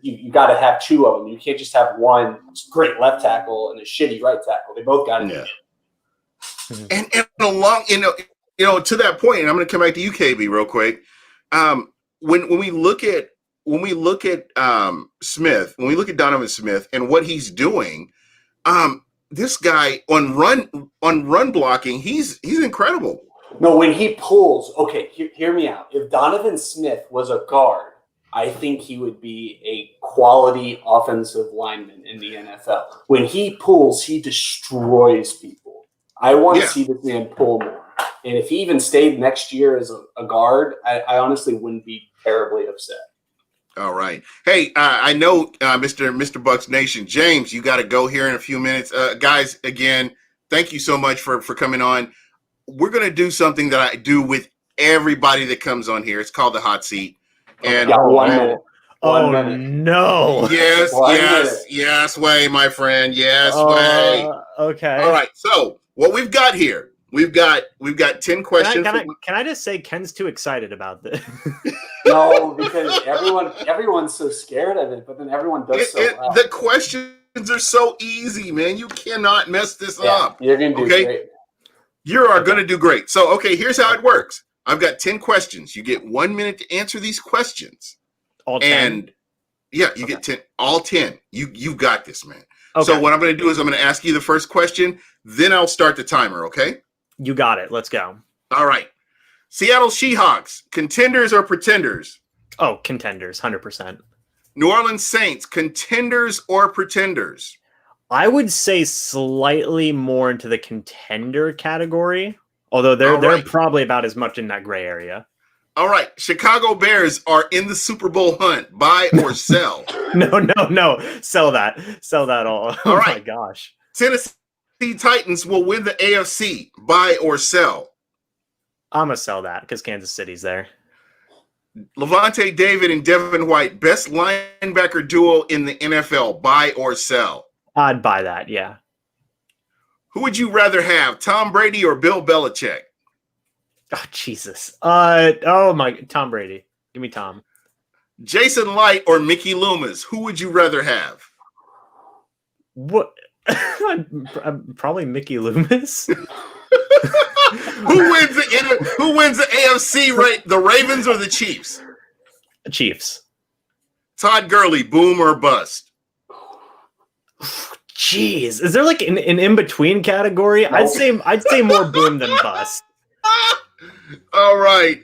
You got to have two of them. You can't just have one great left tackle and a shitty right tackle. They both got to be good. And along, to that point, and I'm going to come back to you, KB, real quick. When we look at Smith, when we look at Donovan Smith and what he's doing, this guy on run blocking, he's incredible. No, when he pulls, okay, hear me out. If Donovan Smith was a guard, I think he would be a quality offensive lineman in the NFL. When he pulls, he destroys people. I want to see this man pull more. And if he even stayed next year as a guard, I honestly wouldn't be terribly upset. All right. Hey, I know, Mr. Bucs Nation, James, you got to go here in a few minutes. Guys, again, thank you so much for coming on. We're going to do something that I do with everybody that comes on here. It's called the hot seat. And one minute. No. Yes, way, my friend. Yes, way. Okay. All right. So what we've got here, we've got 10 questions. Can I just say Ken's too excited about this? No, because everyone's so scared of it, but then everyone does so well. The questions are so easy, man. You cannot mess this up. You're going to do great. You are going to do great. So, here's how it works. I've got 10 questions. You get 1 minute to answer these questions. All 10? And you get 10. All 10. You got this, man. Okay. So what I'm going to do is I'm going to ask you the first question. Then I'll start the timer, okay? You got it. Let's go. All right. Seattle Seahawks, contenders or pretenders? Oh, contenders, 100%. New Orleans Saints, contenders or pretenders? I would say slightly more into the contender category, although they're probably about as much in that gray area. All right. Chicago Bears are in the Super Bowl hunt. Buy or sell? No. Sell that all. Oh, right. My gosh. Tennessee Titans will win the AFC. Buy or sell? I'm going to sell that because Kansas City's there. Levante David and Devin White, best linebacker duo in the NFL. Buy or sell? I'd buy that, yeah. Who would you rather have, Tom Brady or Bill Belichick? Oh, Jesus. Tom Brady. Give me Tom. Jason Light or Mickey Loomis? Who would you rather have? What? Probably Mickey Loomis. Who wins the AFC, right? The Ravens or the Chiefs? Chiefs. Todd Gurley, boom or bust? Jeez, is there like an in-between category? Nope. I'd say more boom than bust. All right.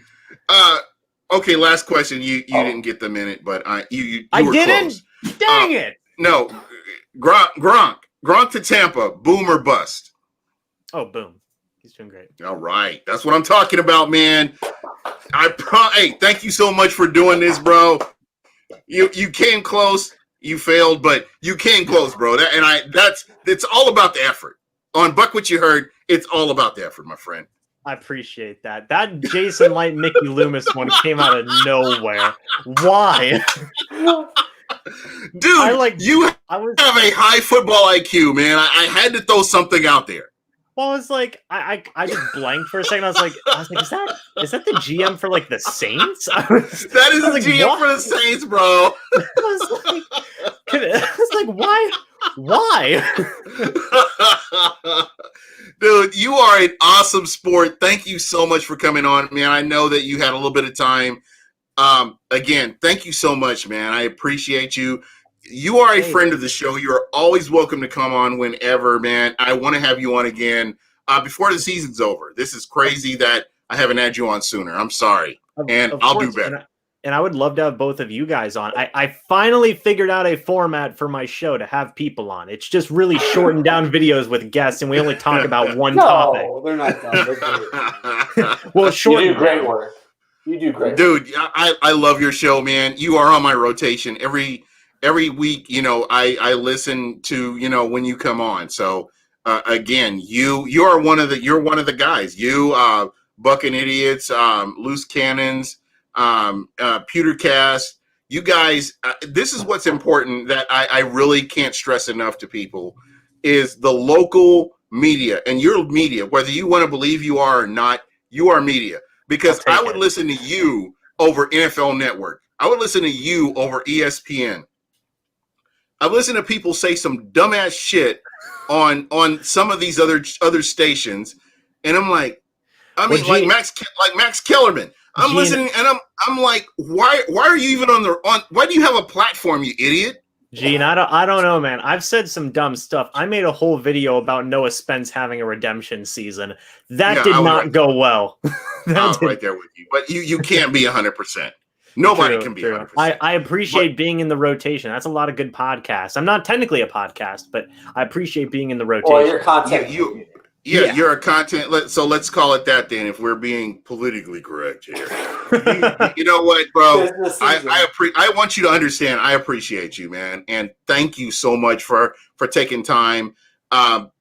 Okay, last question. You didn't get the minute, but you I were didn't. Close. Dang it. No, Gronk to Tampa, boom or bust? Oh, boom. He's doing great. All right, that's what I'm talking about, man. Hey, thank you so much for doing this, bro. You came close. You failed, but you came close, bro. It's all about the effort. On BucWhatYaHeard, it's all about the effort, my friend. I appreciate that. That Jason Light Mickey Loomis one came out of nowhere. Why? Dude, you have a high football IQ, man. I had to throw something out there. Well, I was like, I just blanked for a second. I was like, is that the GM for like the Saints? That is the GM what? For the Saints, bro. I was like, why? Dude, you are an awesome sport. Thank you so much for coming on, man. I know that you had a little bit of time. Again, thank you so much, man. I appreciate you. You are a friend of the show. You're always welcome to come on whenever, man. I want to have you on again before the season's over. This is crazy that I haven't had you on sooner. I'm sorry. I'll do better. And I would love to have both of you guys on. I finally figured out a format for my show to have people on. It's just really shortened down videos with guests, and we only talk about one topic. No, they're not done. They're well, short. You do great work. You do great, dude. I love your show, man. You are on my rotation every week. You know, I listen to when you come on. So again, you're one of the guys. You Bucking Idiots, Loose Cannons. Pewtercast, you guys, this is what's important that I really can't stress enough to people is the local media, and your media, whether you want to believe you are or not, you are media, because I would listen to you over NFL Network. I would listen to you over ESPN. I've listened to people say some dumbass shit on some of these other stations, and I'm like, like Max Kellerman. I'm listening, and I'm like, why are you even why do you have a platform, you idiot? Gene, I don't know, man. I've said some dumb stuff. I made a whole video about Noah Spence having a redemption season. That did not go well. I'm right there with you. But you can't be 100%. Nobody can be 100%. I appreciate being in the rotation. That's a lot of good podcasts. I'm not technically a podcast, but I appreciate being in the rotation. Well, your content. Yeah, you're a content. So let's call it that then, if we're being politically correct here. You know what, bro? I want you to understand. I appreciate you, man, and thank you so much for taking time.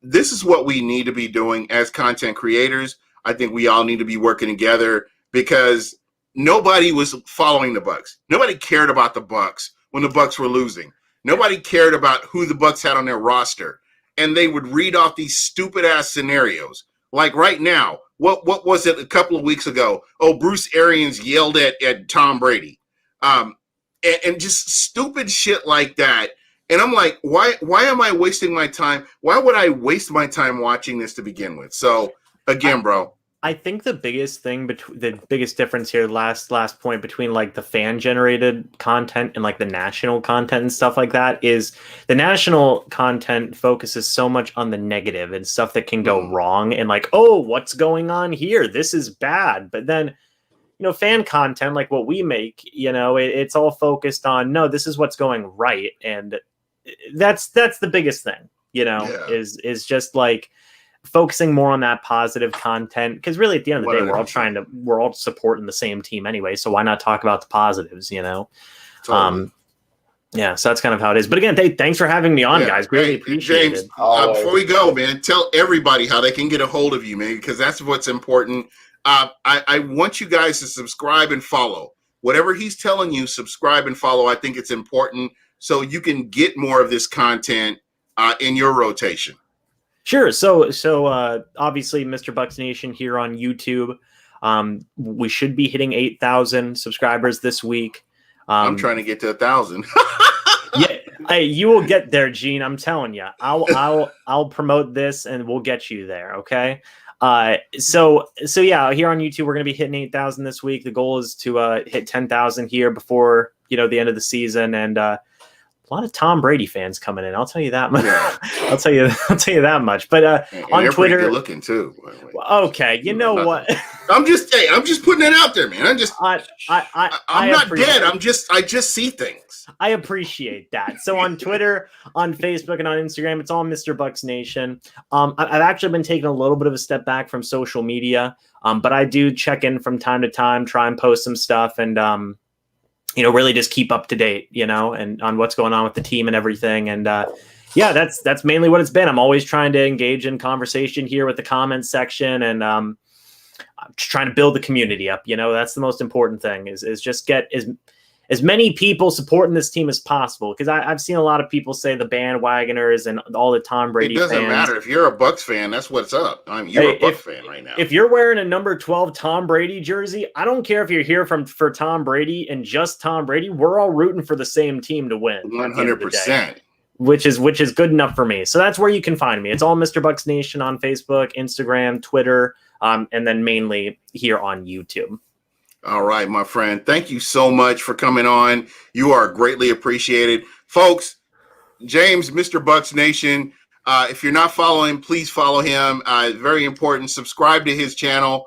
This is what we need to be doing as content creators. I think we all need to be working together because nobody was following the Bucs. Nobody cared about the Bucs when the Bucs were losing. Nobody cared about who the Bucs had on their roster. And they would read off these stupid ass scenarios. Like right now, what was it a couple of weeks ago? Oh, Bruce Arians yelled at Tom Brady. And just stupid shit like that. And I'm like, why am I wasting my time? Why would I waste my time watching this to begin with? So again, bro. I think the biggest thing the biggest difference here, last point between like the fan generated content and like the national content and stuff like that is the national content focuses so much on the negative and stuff that can go wrong and like, oh, what's going on here? This is bad. But then, fan content like what we make, it's all focused on, no, this is what's going right. And that's the biggest thing, is just like focusing more on that positive content, because really at the end of the day, we're all supporting the same team anyway. So why not talk about the positives, Totally. So that's kind of how it is. But again, thanks for having me on, guys. Really appreciate James, it. Before we go, man, tell everybody how they can get a hold of you, man, because that's what's important. I want you guys to subscribe and follow. Whatever he's telling you, subscribe and follow. I think it's important so you can get more of this content in your rotation. Sure. So obviously, Mr. Bucs Nation here on YouTube. We should be hitting 8,000 subscribers this week. I'm trying to get to 1,000. Yeah, hey, you will get there, Gene. I'm telling you. I'll promote this and we'll get you there. Okay. So yeah, here on YouTube, we're gonna be hitting 8,000 this week. The goal is to hit 10,000 here before the end of the season, and a lot of Tom Brady fans coming in. I'll tell you that much. Yeah. I'll tell you that much. But And on they're Twitter, pretty good looking too. okay, you know what? I'm just putting it out there, man. I'm not dead. I just see things. I appreciate that. So on Twitter, on Facebook, and on Instagram, it's all Mr. Bucs Nation. I've actually been taking a little bit of a step back from social media, but I do check in from time to time, try and post some stuff, and really just keep up to date, and on what's going on with the team and everything. And that's mainly what it's been. I'm always trying to engage in conversation here with the comments section, and I'm just trying to build the community up. That's the most important thing is just get as many people supporting this team as possible. Because I've seen a lot of people say the bandwagoners and all the Tom Brady fans. It doesn't matter. If you're a Bucs fan, that's what's up. You're a Bucs fan right now. If you're wearing a number 12 Tom Brady jersey, I don't care if you're here for Tom Brady and just Tom Brady. We're all rooting for the same team to win. 100%. Which is good enough for me. So that's where you can find me. It's all Mr. Bucs Nation on Facebook, Instagram, Twitter, and then mainly here on YouTube. All right, my friend. Thank you so much for coming on. You are greatly appreciated. Folks, James, Mr. Bucs Nation, if you're not following, please follow him. Very important. Subscribe to his channel.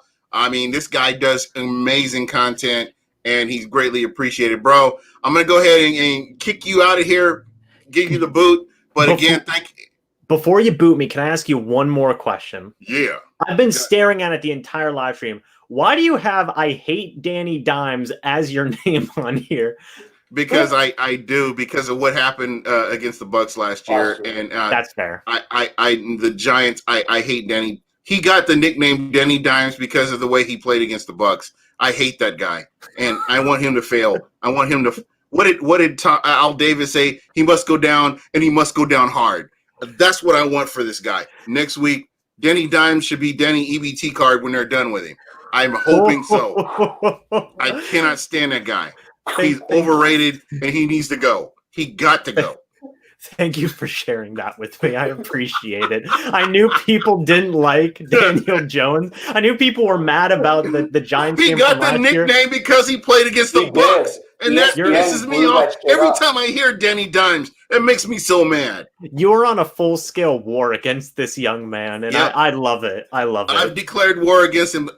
This guy does amazing content, and he's greatly appreciated. Bro, I'm going to go ahead and kick you out of here, give you the boot. But again, thank you. Before you boot me, can I ask you one more question? Yeah. I've been staring at it the entire live stream. Why do you have I hate Danny Dimes as your name on here? Because I do, because of what happened against the Bucs last year. And that's fair. The Giants, I hate Danny. He got the nickname Danny Dimes because of the way he played against the Bucs. I hate that guy. And I want him to fail. I want him to what did Al Davis say? He must go down, and he must go down hard. That's what I want for this guy. Next week, Danny Dimes should be Danny EBT card when they're done with him. I'm hoping so. I cannot stand that guy. He's overrated, and he needs to go. He got to go. Thank you for sharing that with me. I appreciate it. I knew people didn't like Daniel Jones. I knew people were mad about the Giants. He got the nickname because he played against the Bucs. And that pisses me off. Every time I hear Danny Dimes, it makes me so mad. You're on a full-scale war against this young man, and I love it. I love it. I've declared war against him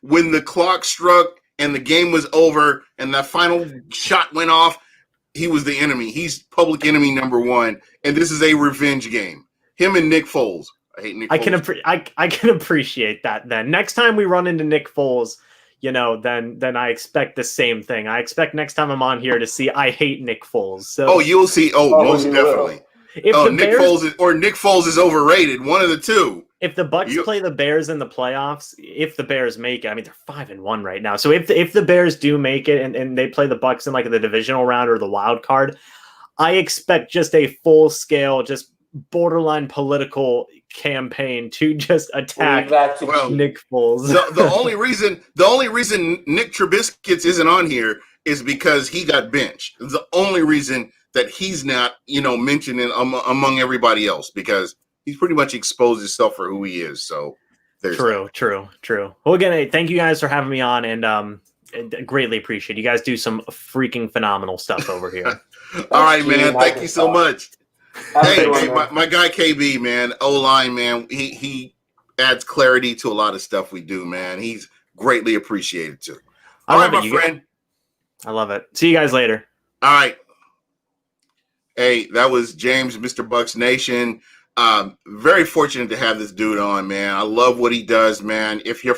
when the clock struck and the game was over and that final shot went off. He was the enemy. He's public enemy number one, and this is a revenge game. Him and Nick Foles. I hate Nick Foles. I can appreciate that. Then next time we run into Nick Foles, then I expect the same thing. I expect next time I'm on here to see I hate Nick Foles. So you'll see. Most definitely. Nick Foles is overrated. One of the two. If the Bucs play the Bears in the playoffs, if the Bears make it, they're 5-1 right now. So if the Bears do make it and they play the Bucs in like the divisional round or the wild card, I expect just a full scale, just borderline political campaign to just attack Nick Foles. The only reason Nick Trubisky isn't on here is because he got benched. It's the only reason that he's not, mentioned among everybody else, because he's pretty much exposed himself for who he is. So true. Well, again, thank you guys for having me on, and greatly appreciate it. You guys do some freaking phenomenal stuff over here. All right, man. Thank you so much. Hey, my guy KB, man, O-line, man, he adds clarity to a lot of stuff we do, man. He's greatly appreciated too. All right, my friend. I love it. See you guys later. All right. Hey, that was James, Mr. Bucs Nation. Very fortunate to have this dude on, man. I love what he does, man. If you're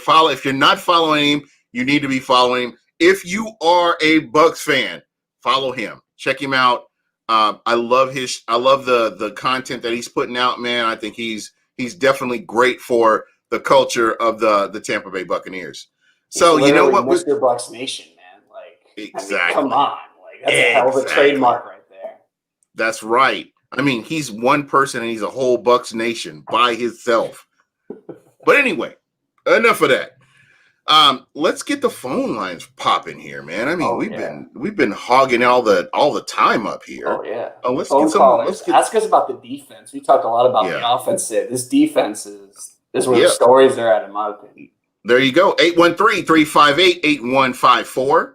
not following him, you need to be following him. If you are a Bucs fan, follow him. Check him out. I love the content that he's putting out, man. I think he's definitely great for the culture of the Tampa Bay Buccaneers. So you know what, Mr. Bucs Nation, man. Exactly. Come on, that's a hell of a trademark right there. That's right. He's one person and he's a whole Bucs Nation by himself. But anyway, enough of that. Let's get the phone lines popping here, man. We've been hogging all the time up here. Oh yeah. Let's ask us about the defense. We talked a lot about the offense. This defense is where the stories are at, in my opinion. There you go. 813-358-8154.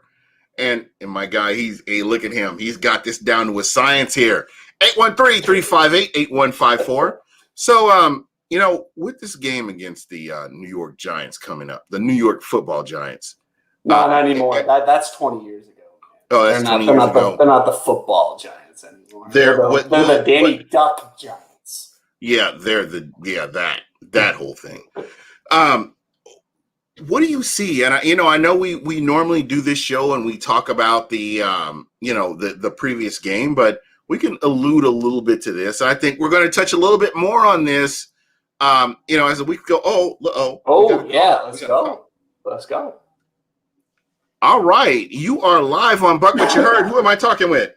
And my guy, look at him. He's got this down to a science here. 813-358-8154. So, with this game against the New York Giants coming up, the New York Football Giants. No, not anymore. That's 20 years ago. Oh, that's 20 years ago. They're not the football Giants anymore. They're the Danny Duck Giants. Yeah, that whole thing. What do you see? And I know we normally do this show and we talk about the the previous game, but we can allude a little bit to this. I think we're going to touch a little bit more on this. As the week go. Let's go. Let's go. All right, you are live on Buck What You Heard. Who am I talking with?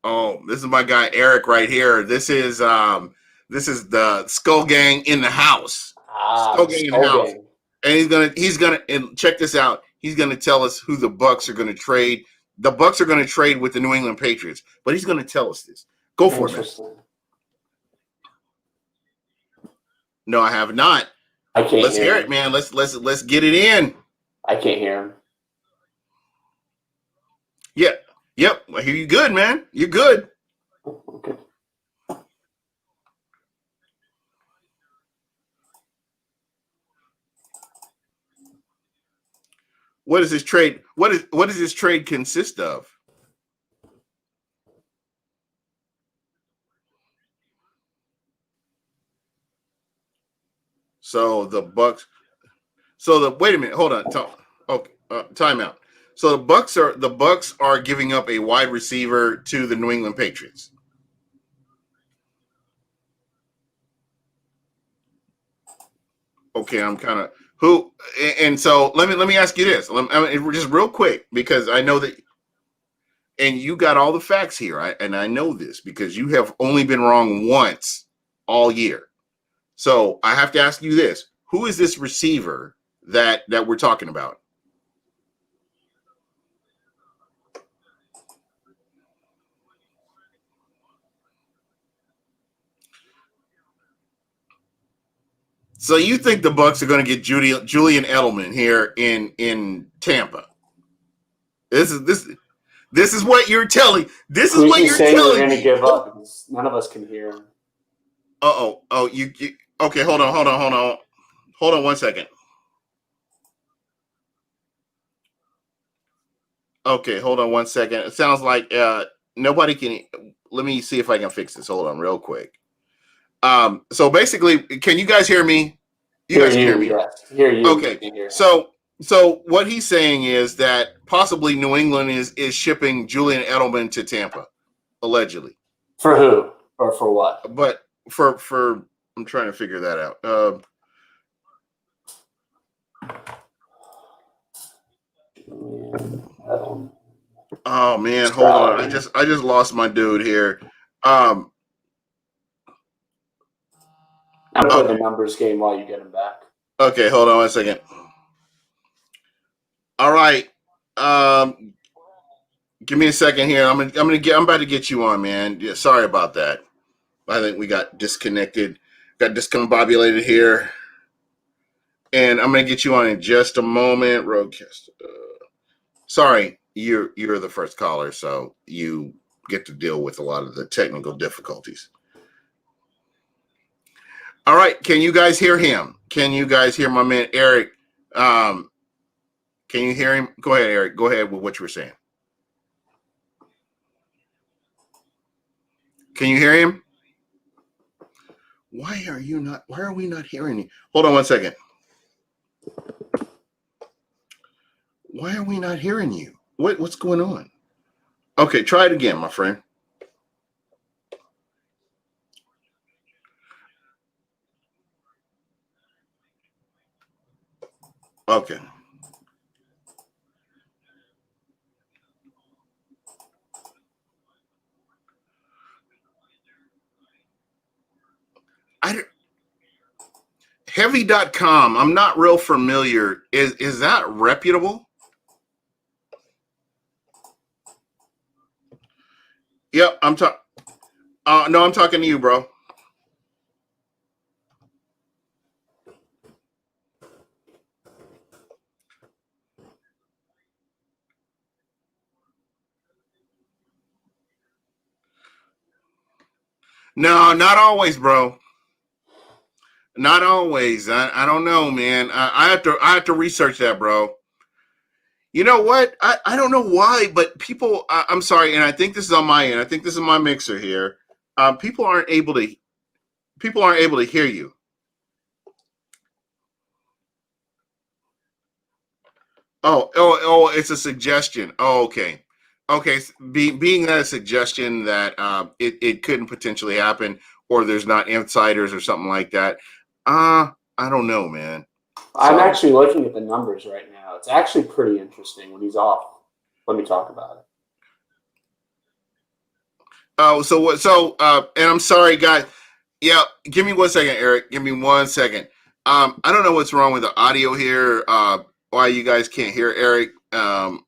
Oh, this is my guy Eric right here. This is the Skull Gang in the house. Skull Gang in the house. And he's gonna and check this out. He's gonna tell us who the Bucs are gonna trade. The Bucs are gonna trade with the New England Patriots, but he's gonna tell us this. Go for it, man. No, I have not. I can't. Let's hear it, man. Let's get it in. I can't hear him. Yeah. Yep. I hear you good, man. You're good. Okay. What is this trade? What does this trade consist of? So the Bucs. Wait a minute. Hold on. Okay. Timeout. So the Bucs are giving up a wide receiver to the New England Patriots. Okay, I'm kind of who, and so let me ask you this. Just real quick, because I know that, and you got all the facts here, and I know this because you have only been wrong once all year. So I have to ask you this: who is this receiver that we're talking about? So you think the Bucs are going to get Julian Edelman here in Tampa? This is what you're telling. This is what you're telling. We're going to give up because none of us can hear him. You okay? Hold on 1 second. Okay, hold on 1 second. It sounds like nobody can. Let me see if I can fix this. Hold on, real quick. So basically, can you guys hear me? You guys can hear me. Yes. Hear you. Okay. So what he's saying is that possibly New England is shipping Julian Edelman to Tampa, allegedly. For who or for what? But for I'm trying to figure that out. Oh man, hold on. I just lost my dude here. I'm putting the numbers game while you get him back. Okay, hold on 1 second. All right. Give me a second here. I'm about to get you on, man. Yeah, sorry about that. I think we got disconnected, got discombobulated here. And I'm gonna get you on in just a moment. Roadcast. Sorry, you're the first caller, so you get to deal with a lot of the technical difficulties. All right, can you guys hear him? Can you guys hear my man Eric? Can you hear him? Go ahead, Eric. Go ahead with what you were saying. Can you hear him? Why are we not hearing you? Hold on 1 second. Why are we not hearing you? What's going on? Okay, try it again, my friend. Okay. Heavy.com, I'm not real familiar. Is that reputable? Yep, I'm talking. No, I'm talking to you, bro. No, not always, bro. Not always. I don't know, man. I have to research that, bro. You know what? I don't know why, but people. I'm sorry, and I think this is on my end. I think this is my mixer here. People aren't able to. People aren't able to hear you. Oh! It's a suggestion. Oh, okay, okay. Being that a suggestion that it couldn't potentially happen, or there's not insiders or something like that. I don't know, man. I'm actually looking at the numbers right now. It's actually pretty interesting when he's off. Let me talk about it. Oh, so what? So, and I'm sorry, guys. Yeah, give me 1 second, Eric. Give me 1 second. I don't know what's wrong with the audio here. Why you guys can't hear Eric? That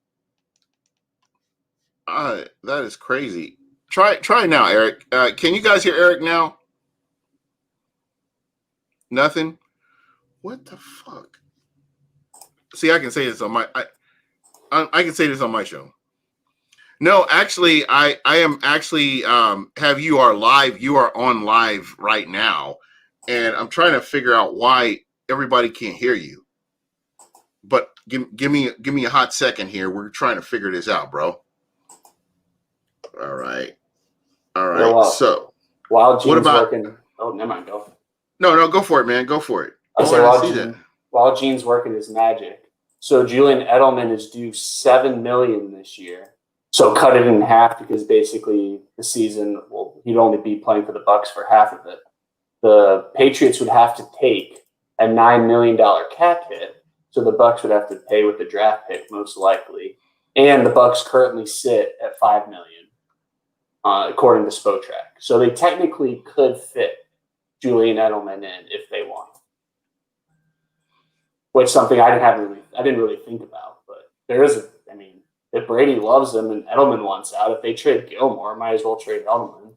is crazy. Try now, Eric. Can you guys hear Eric now? Nothing. What the fuck? See, I can say this on my. I can say this on my show. No, actually, I am actually have you are live. You are on live right now, and I'm trying to figure out why everybody can't hear you. But give me a hot second here. We're trying to figure this out, bro. All right. So, while Gene's what about? working? Oh, never mind. Go. No, go for it, man. Go for it. I say while Gene's working his magic. So Julian Edelman is due $7 million this year. So cut it in half because basically the season, well, he'd only be playing for the Bucs for half of it. The Patriots would have to take a $9 million cap hit, so the Bucs would have to pay with the draft pick most likely. And the Bucs currently sit at $5 million, according to Spotrac. So they technically could fit Julian Edelman in if they want, which is something I didn't really think about. But there is if Brady loves him and Edelman wants out, if they trade Gilmore, might as well trade Edelman.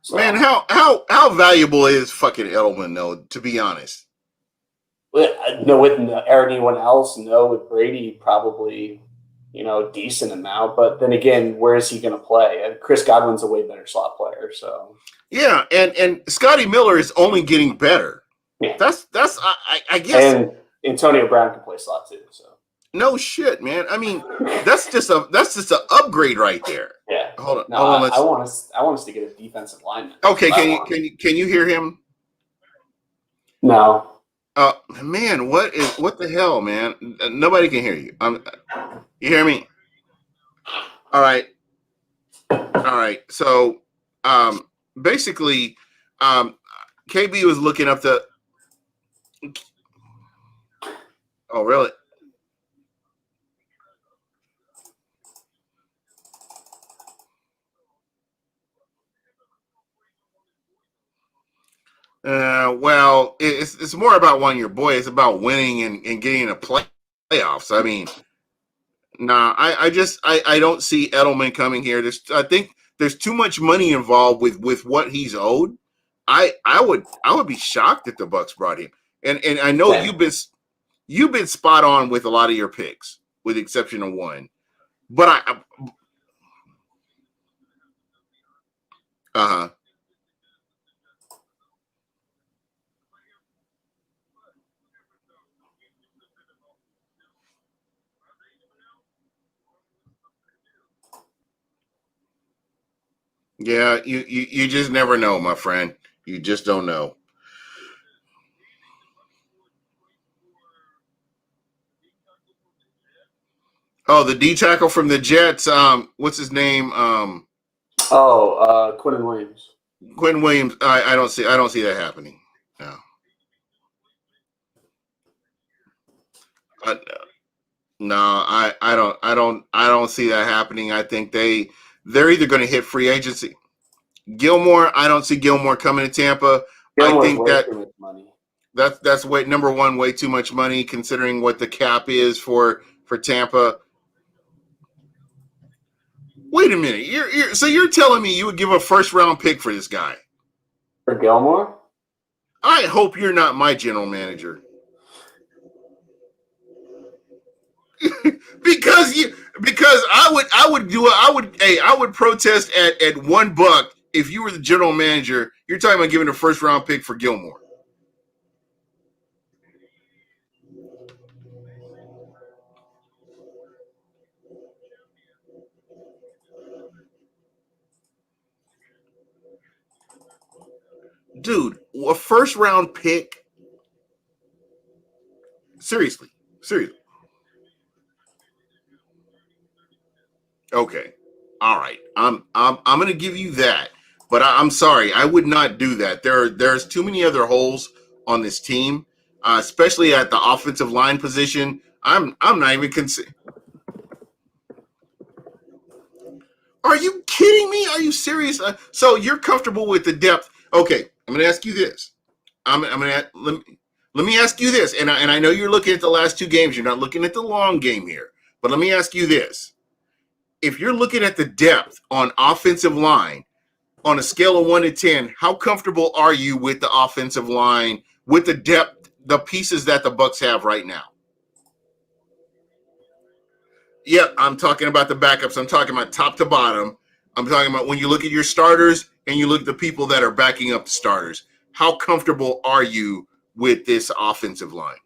So, man, how valuable is fucking Edelman though? To be honest, no, with anyone else, no. With Brady, probably decent amount. But then again, where is he going to play? And Chris Godwin's a way better slot player. So yeah, and Scotty Miller is only getting better. Yeah. That's I guess. And Antonio Brown can play slot too. So. No shit, man. I mean, that's just an upgrade right there. Yeah. Hold on. No, hold on. I want us to get a defensive lineman. Okay, can you hear him? No. Man, what the hell, man? Nobody can hear you. You hear me? All right. So, basically, KB was looking up the. Oh, really? Well, it's more about wanting your boy. It's about winning and getting in a playoffs. I mean, nah, I don't see Edelman coming here. I think there's too much money involved with what he's owed. I would be shocked if the Bucs brought him. And I know you've been spot on with a lot of your picks, with the exception of one. But yeah, you just never know, my friend. You just don't know. Oh, the D tackle from the Jets. What's his name? Quentin Williams. Quentin Williams. I don't see that happening. No. No, I don't see that happening. I think they're either going to hit free agency. Gilmore, I don't see Gilmore coming to Tampa. Gilmore's I think way too much money. That's number one, way too much money considering what the cap is for Tampa. Wait a minute. You're telling me you would give a first round pick for this guy? For Gilmore? I hope you're not my general manager. because I would protest at $1 if you were the general manager, you're talking about giving a first-round pick for Gilmore. Dude, a first-round pick? Seriously. Okay. All right. I'm going to give you that. But I'm sorry, I would not do that. There's too many other holes on this team, especially at the offensive line position. I'm not even considering. Are you kidding me? Are you serious? So you're comfortable with the depth? Okay, I'm going to ask you this. Let me ask you this, and I know you're looking at the last two games. You're not looking at the long game here. But let me ask you this: if you're looking at the depth on offensive line, on a scale of 1 to 10, how comfortable are you with the offensive line, with the depth, the pieces that the Bucs have right now? Yeah, I'm talking about the backups. I'm talking about top to bottom. I'm talking about when you look at your starters and you look at the people that are backing up the starters. How comfortable are you with this offensive line?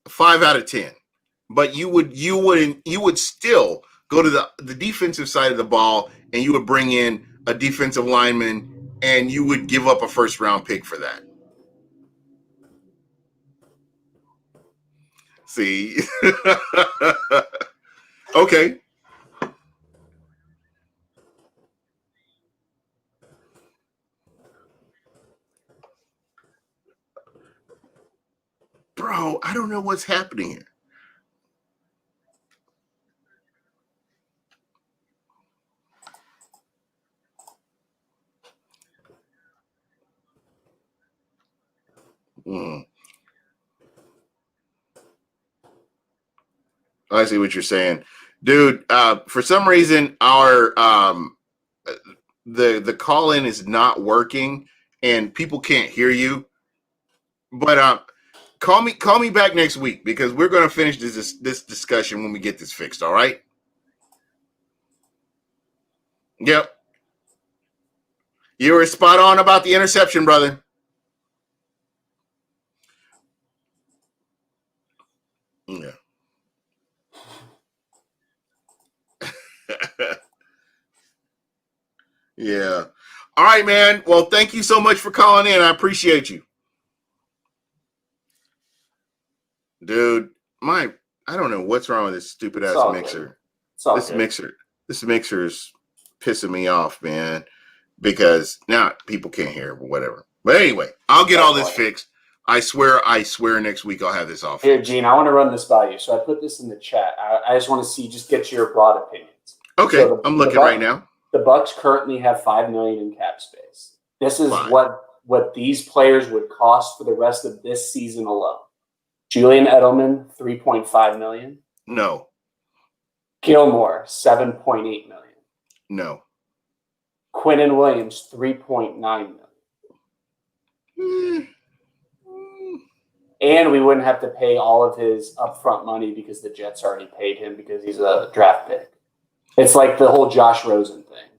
A 5 out of 10. But you would still go to the defensive side of the ball and you would bring in a defensive lineman and you would give up a first round pick for that. See? Okay. Bro, I don't know what's happening here. I see what you're saying, dude. For some reason, our the call in is not working, and people can't hear you. But call me back next week because we're going to finish this discussion when we get this fixed. All right? Yep. You were spot on about the interception, brother. Yeah. Yeah. All right, man. Well, thank you so much for calling in. I appreciate you. Dude, I don't know what's wrong with this stupid ass mixer. This mixer is pissing me off, man, because now people can't hear or whatever. But anyway, I'll get all this fixed. I swear next week I'll have this off. Here, Gene, I want to run this by you. So I put this in the chat. I just want to just get your broad opinions. Okay, so I'm looking right now. The Bucs currently have $5 million in cap space. This is what these players would cost for the rest of this season alone. Julian Edelman, $3.5 million. No. Gilmore, $7.8 million. No. Quinnen Williams, $3.9 million. And we wouldn't have to pay all of his upfront money because the Jets already paid him because he's a draft pick. It's like the whole Josh Rosen thing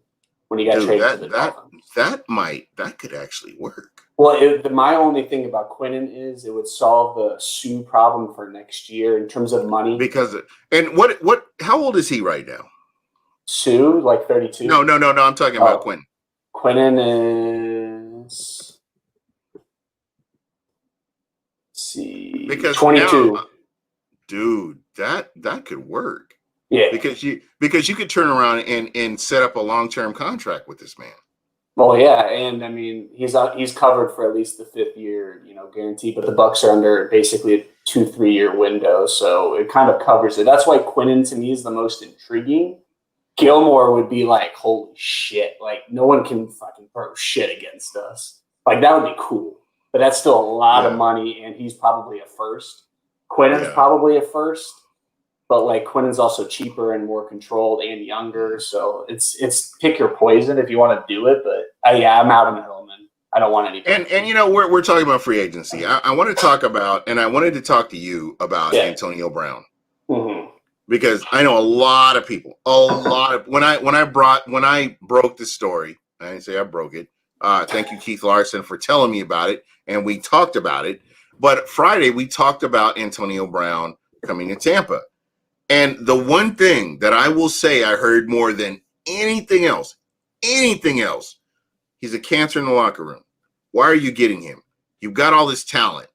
when he got traded to the Dolphins. That could actually work. Well, my only thing about Quinnen is it would solve the Sue problem for next year in terms of money. How old is he right now? Sue, like 32. No. I'm talking about Quinnen. Quinnen is, because 22. Now, dude, that could work. Yeah, because you could turn around and set up a long-term contract with this man. Well, yeah, and I mean he's covered for at least the 5th year, guarantee. But the Bucs are under basically a 2-3 year window, so it kind of covers it. That's why Quinnen to me is the most intriguing. Gilmore would be like, holy shit, like no one can fucking throw shit against us. Like that would be cool, but that's still a lot of money, and he's probably a first. Quinnen's probably a first. But like Quinnen's also cheaper and more controlled and younger, so it's pick your poison if you want to do it. But I'm out on Edelman. I don't want anything. And we're talking about free agency. I want to talk about, and I wanted to talk to you about Antonio Brown, because I know a lot of people, when I broke the story, I didn't say I broke it. Thank you, Keith Larson, for telling me about it, and we talked about it. But Friday we talked about Antonio Brown coming to Tampa, and the one thing that I will say I heard more than anything else, he's a cancer in the locker room. Why are you getting him? You've got all this talent.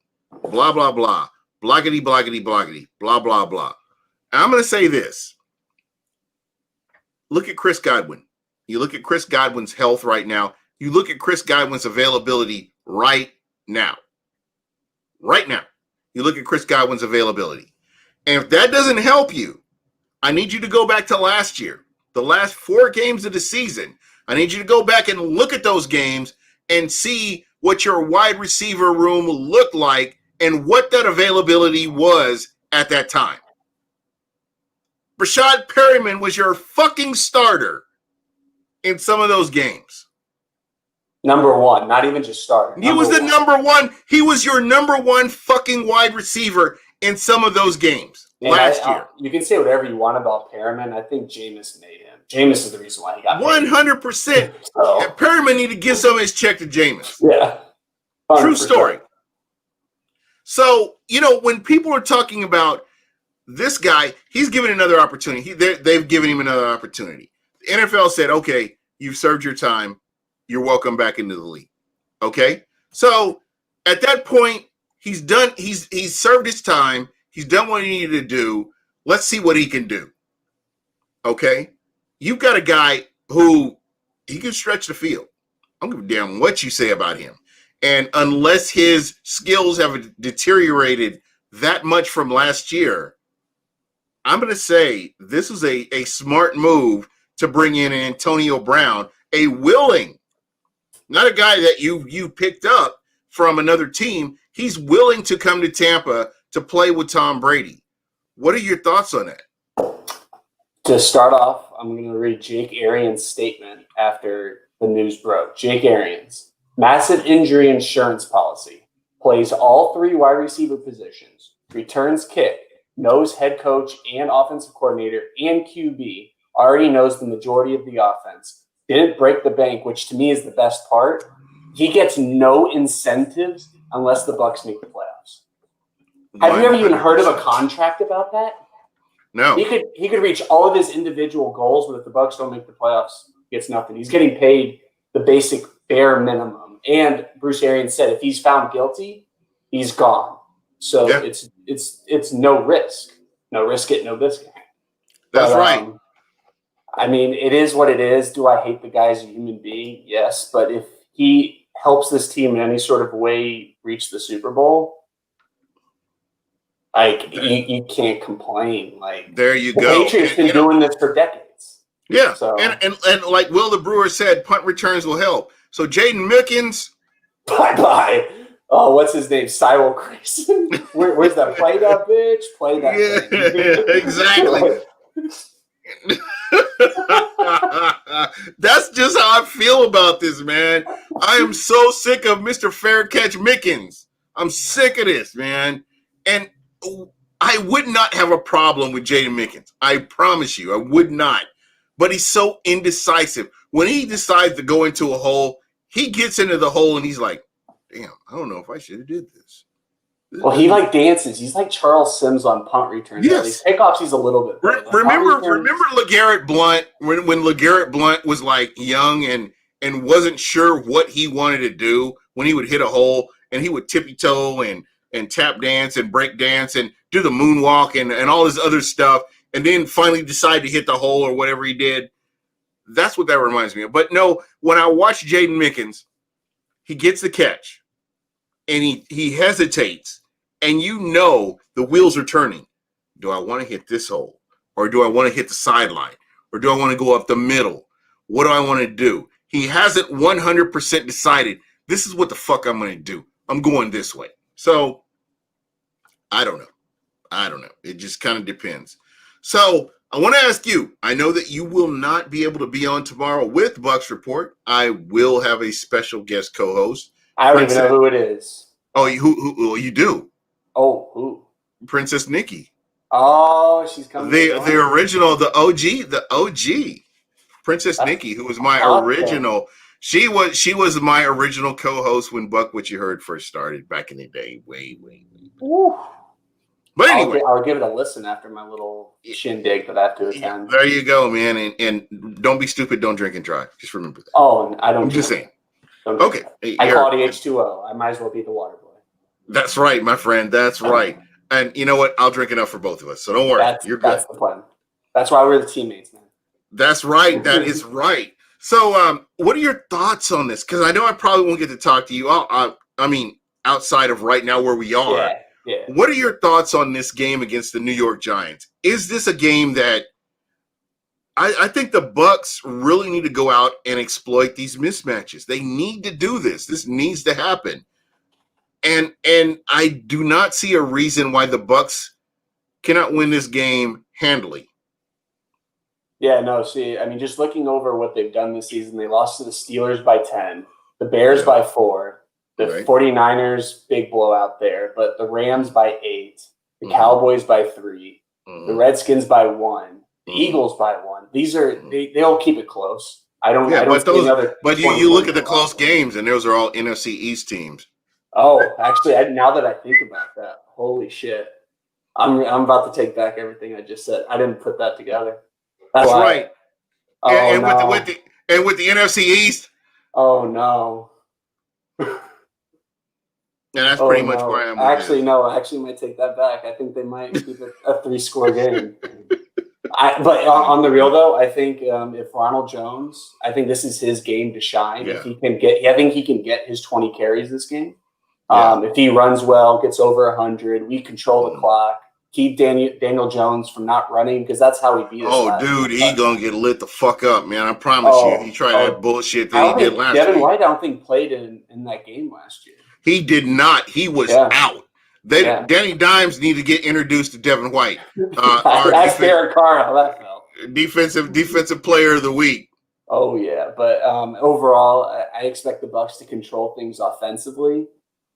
Blah blah blah. Bloggity bloggity bloggity. Blah blah blah. I'm going to say this. Look at Chris Godwin. You look at Chris Godwin's health right now. You look at Chris Godwin's availability right now. Right now. You look at Chris Godwin's availability. And if that doesn't help you, I need you to go back to last year. The last 4 games of the season. I need you to go back and look at those games and see what your wide receiver room looked like and what that availability was at that time. Rashad Perriman was your fucking starter in some of those games. Number one, not even just starter. He was the number one. He was your number one fucking wide receiver in some of those games last year. You can say whatever you want about Perriman. I think Jameis made him. Jameis is the reason why he got 100%. So, Perriman need to give some of his check to Jameis. Yeah. 100%. True story. So, when people are talking about this guy, he's given another opportunity. They've given him another opportunity. The NFL said, okay, you've served your time. You're welcome back into the league. Okay? So at that point, he's done. He's served his time. He's done what he needed to do. Let's see what he can do. Okay? You've got a guy who he can stretch the field. I don't give a damn what you say about him. And unless his skills have deteriorated that much from last year, I'm going to say this is a smart move to bring in Antonio Brown, a willing, not a guy that you picked up from another team. He's willing to come to Tampa to play with Tom Brady. What are your thoughts on that? To start off, I'm going to read Jake Arians' statement after the news broke. Jake Arians, massive injury insurance policy, plays all 3 wide receiver positions, returns kick, knows head coach and offensive coordinator and QB, already knows the majority of the offense, didn't break the bank, which to me is the best part. He gets no incentives unless the Bucs make the playoffs. Have you ever even heard of a contract about that? No. He could reach all of his individual goals, but if the Bucs don't make the playoffs, he gets nothing. He's getting paid the basic bare minimum. And Bruce Arians said if he's found guilty, he's gone. So yeah. It's no risk. No risk it, no biscuit. That's right. I mean, it is what it is. Do I hate the guy as a human being? Yes. But if he helps this team in any sort of way reach the Super Bowl, you can't complain. There you go. The Patriots been doing this for decades. Yeah. So. And like Will the Brewer said, punt returns will help. So Jaden Mickens. Bye-bye. Oh, what's his name? Cyril Grayson. Where's that? Play that bitch. Play that. Yeah, exactly. That's just how I feel about this, man. I am so sick of Mr. Fair Catch Mickens. I'm sick of this, man. And I would not have a problem with Jaden Mickens. I promise you, I would not. But he's so indecisive. When he decides to go into a hole, he gets into the hole and he's like, damn, I don't know if I should have did this. Well, he dances. He's like Charles Sims on punt returns. Yes. Takeoffs, he's a little bit better. Remember LeGarrette Blount when LeGarrette Blount was young and wasn't sure what he wanted to do when he would hit a hole and he would tippy toe and tap dance and break dance and do the moonwalk and all this other stuff and then finally decide to hit the hole or whatever he did. That's what that reminds me of. But no, when I watch Jaden Mickens, he gets the catch and he hesitates and the wheels are turning. Do I want to hit this hole or do I want to hit the sideline or do I want to go up the middle? What do I want to do? He hasn't 100% decided this is what the fuck I'm going to do. I'm going this way. So I don't know. It just kind of depends. So I want to ask you, I know that you will not be able to be on tomorrow with Bucs Report. I will have a special guest co-host. I don't even know who it is. Oh, who you do? Oh, who? Princess Nikki. Oh, she's coming. The original, the OG, Princess Nikki, who was my original. She was my original co-host when BucWhatYaHeard first started back in the day. Way. Woo. But anyway, I'll give it a listen after my little shindig that I have to attend. There you go, man. And don't be stupid. Don't drink and drive. Just remember that. Oh, I don't. I'm just saying. Okay. I call it H2O. I might as well be the water boy. That's right, my friend. That's right. And you know what? I'll drink enough for both of us. So don't worry. You're good. That's the plan. That's why we're the teammates, man. That's right. That is right. So, what are your thoughts on this? Because I know I probably won't get to talk to you. I mean, outside of right now where we are. Yeah. What are your thoughts on this game against the New York Giants? Is this a game that I think the Bucs really need to go out and exploit these mismatches? They need to do this. This needs to happen. And I do not see a reason why the Bucs cannot win this game handily. Yeah, no, see, I mean, just looking over what they've done this season, they lost to the Steelers by 10, the Bears by 4, the 49ers, big blowout there, but the Rams by 8, the Cowboys by 3, the Redskins by 1, the Eagles by 1. These are they'll keep it close. I don't see another. But you look at the close games, and those are all NFC East teams. Oh, actually, now that I think about that, holy shit, I'm about to take back everything I just said. I didn't put that together. That's right. And no. with the NFC East. Oh no. And that's pretty much where I am. Actually, no. I actually might take that back. I think they might keep it a 3-score game. But on the real though, I think if Ronald Jones, I think this is his game to shine. Yeah. If he can get, I think he can get his 20 carries this game. If he runs well, gets over 100, we control the clock. Keep Daniel Jones from not running because that's how he beat us. Oh, dude, he gonna get lit the fuck up, man. I promise you. He tried that bullshit that he did last Devin week. White, I don't think played in that game last year. He did not. He was out. Danny Dimes need to get introduced to Devin White. That's Derek Carr how that felt. Defensive player of the week. Oh yeah, but overall, I expect the Bucs to control things offensively.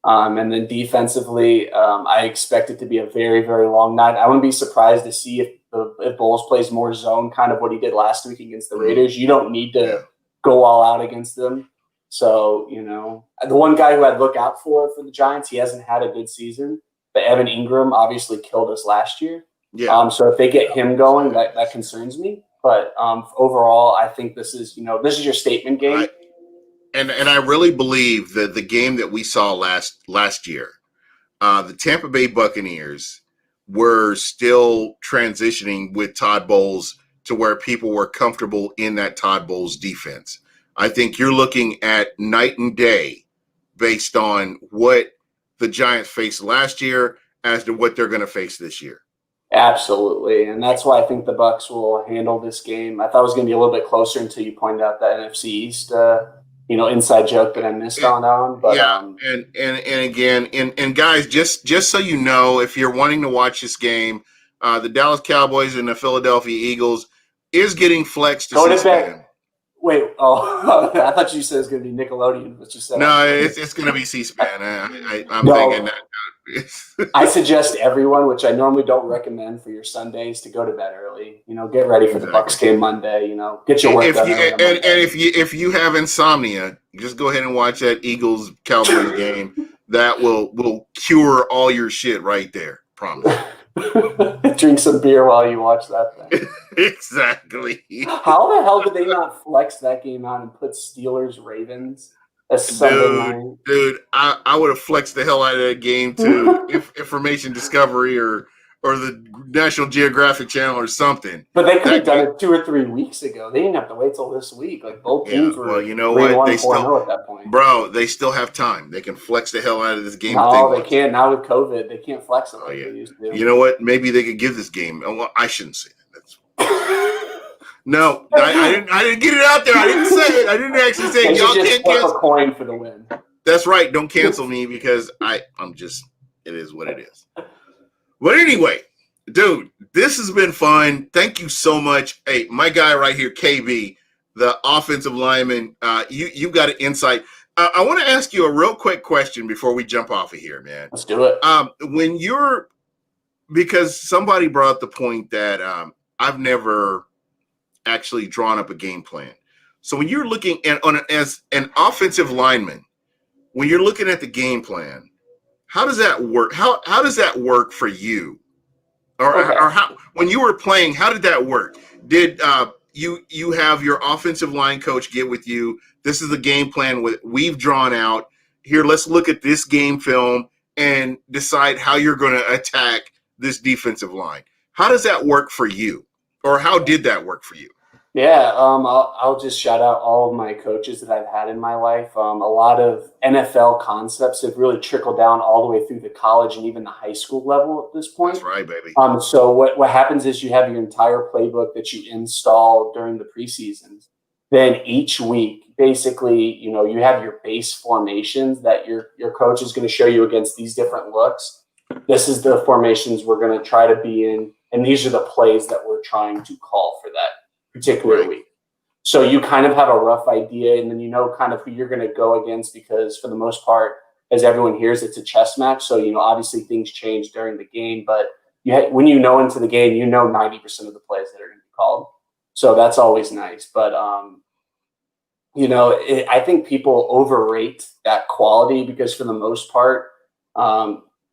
And then defensively, I expect it to be a very, very long night. I wouldn't be surprised to see if Bowles plays more zone, kind of what he did last week against the Raiders. You don't need to go all out against them. So, the one guy who I'd look out for the Giants, he hasn't had a good season, but Evan Ingram obviously killed us last year. Yeah. So if they get him going, that concerns me. But overall, I think this is your statement game. And I really believe that the game that we saw last year, the Tampa Bay Buccaneers were still transitioning with Todd Bowles to where people were comfortable in that Todd Bowles defense. I think you're looking at night and day based on what the Giants faced last year as to what they're going to face this year. Absolutely, and that's why I think the Bucs will handle this game. I thought it was going to be a little bit closer until you pointed out that NFC East inside joke that I missed on. But and again, and guys, just so you know, if you're wanting to watch this game, the Dallas Cowboys and the Philadelphia Eagles is getting flexed to C-SPAN. Wait, I thought you said it was going to be Nickelodeon. No, it's going to be C-SPAN. I'm thinking that. I suggest everyone, which I normally don't recommend for your Sundays, to go to bed early. Get ready for the Bucs game Monday. Get your work done. And if you have insomnia, just go ahead and watch that Eagles Cowboys game. That will cure all your shit right there. Promise. Drink some beer while you watch that thing. Exactly. How the hell did they not flex that game out and put Steelers Ravens? Dude, I would have flexed the hell out of that game to Information Discovery or the National Geographic Channel or something. But they could have done it 2 or 3 weeks ago. They didn't have to wait till this week. Like both teams were. Well, you know what? They still at that point. Bro, they still have time. They can flex the hell out of this game. No, they can't. Now with COVID, they can't flex it like they used to. You know what? Maybe they could give this game. Well, I shouldn't say that. No, I didn't get it out there. I didn't say it. I didn't actually say it. Y'all can't cancel a coin for the win. That's right. Don't cancel me because I'm just. It is what it is. But anyway, dude, this has been fun. Thank you so much. Hey, my guy right here, KB, the offensive lineman. You got an insight. I want to ask you a real quick question before we jump off of here, man. Let's do it. When you're because somebody brought up the point that I've never actually drawn up a game plan. So when you're looking at as an offensive lineman, when you're looking at the game plan, how does that work? How does that work for you? Or how, when you were playing, how did that work? Did you have your offensive line coach get with you? This is the game plan we've drawn out. Here, let's look at this game film and decide how you're going to attack this defensive line. How does that work for you? Or how did that work for you? Yeah, I'll just shout out all of my coaches that I've had in my life. A lot of NFL concepts have really trickled down all the way through the college and even the high school level at this point. That's right, baby. So what happens is you have your entire playbook that you install during the preseason. Then each week, basically, you have your base formations that your coach is going to show you against these different looks. This is the formations we're going to try to be in, and these are the plays that we're trying to call for that particular week. So you kind of have a rough idea, and then kind of who you're going to go against, because for the most part, as everyone hears, it's a chess match. So, obviously things change during the game, but when into the game, 90% of the plays that are going to be called. So that's always nice. But, I think people overrate that quality, because for the most part,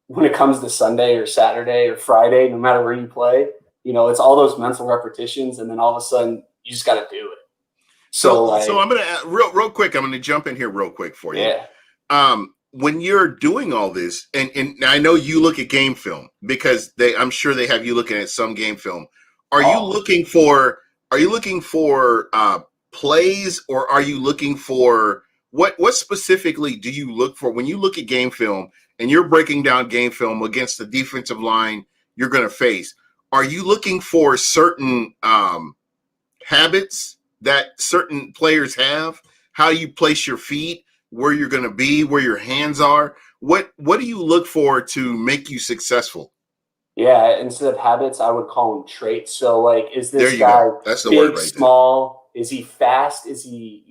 when it comes to Sunday or Saturday or Friday, no matter where you play, it's all those mental repetitions, and then all of a sudden you just got to do it. So I'm going to real quick. I'm going to jump in here real quick for you. Yeah. When you're doing all this, and I know you look at game film, because I'm sure they have you looking at some game film. Are you looking for plays, or are you looking for what specifically do you look for when you look at game film and you're breaking down game film against the defensive line you're going to face? Are you looking for certain habits that certain players have? How you place your feet, where you're going to be, where your hands are? What do you look for to make you successful? Yeah, instead of habits, I would call them traits. So, is this guy That's the big, word right small? There. Is he fast? Is he,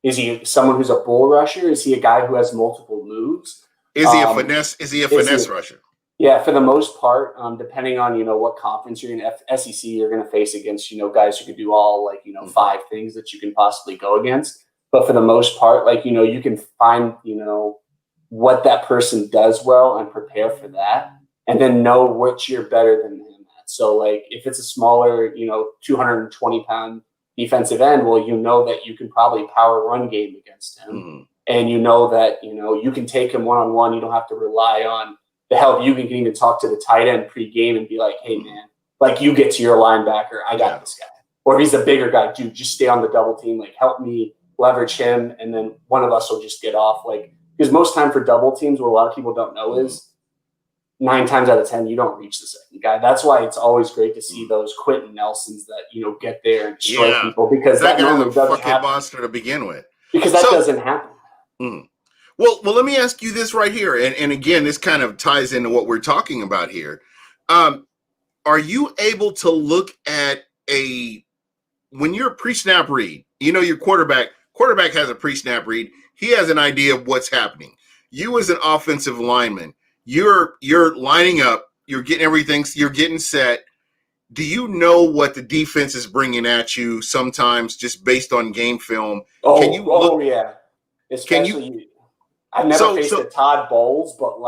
is he someone who's a bull rusher? Is he a guy who has multiple moves? Is he a finesse? Is he a finesse rusher? Yeah, for the most part, depending on, what conference you're in, SEC, you're going to face against, guys who can do all 5 things that you can possibly go against. But for the most part, you can find, what that person does well and prepare for that, and then know what you're better than him at. So if it's a smaller, 220-pound defensive end, well, that you can probably power run game against him. Mm-hmm. And that, you can take him one-on-one. You don't have to rely on the help. You can even talk to the tight end pre-game and be like, hey, man, you get to your linebacker. I got this guy. Or if he's a bigger guy, dude, just stay on the double team. Help me leverage him. And then one of us will just get off. Because most time for double teams, what a lot of people don't know is 9 times out of 10, you don't reach the second guy. That's why it's always great to see those Quentin Nelsons that, get there and destroy people, because that normally doesn't happen. Monster to begin with. Because that doesn't happen. Mm. Well, let me ask you this right here. And again, this kind of ties into what we're talking about here. Are you able to look at when you're a pre-snap read, your quarterback has a pre-snap read. He has an idea of what's happening. You as an offensive lineman, you're lining up, you're getting everything, you're getting set. Do you know what the defense is bringing at you sometimes just based on game film? Yeah. Especially, I've never faced a Todd Bowles, but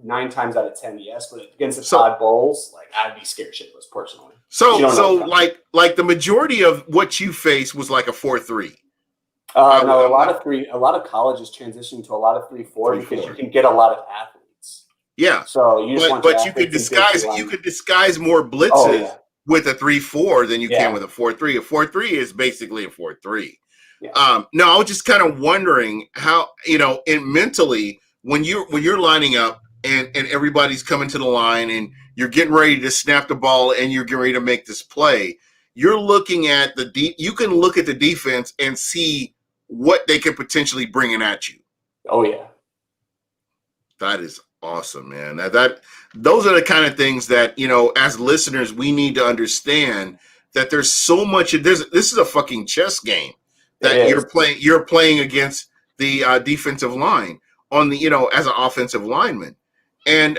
9 times out of 10, yes. But against the Todd Bowles, I'd be scared shitless personally. So the majority of what you face was a 4-3. No, a lot of colleges transition to a lot of 3-4 because you can get a lot of athletes. Yeah. So you just you could disguise more blitzes with a 3-4 than you can with a 4-3. A 4-3 is basically a 4-3. Yeah. No, I was just kind of wondering how, mentally when you're lining up and everybody's coming to the line and you're getting ready to snap the ball and you're getting ready to make this play, you're looking at you can look at the defense and see what they could potentially bring in at you. Oh yeah. That is awesome, man. Those are the kind of things that, as listeners, we need to understand that there's so much. This is a fucking chess game that you're playing against the defensive line on the, as an offensive lineman. And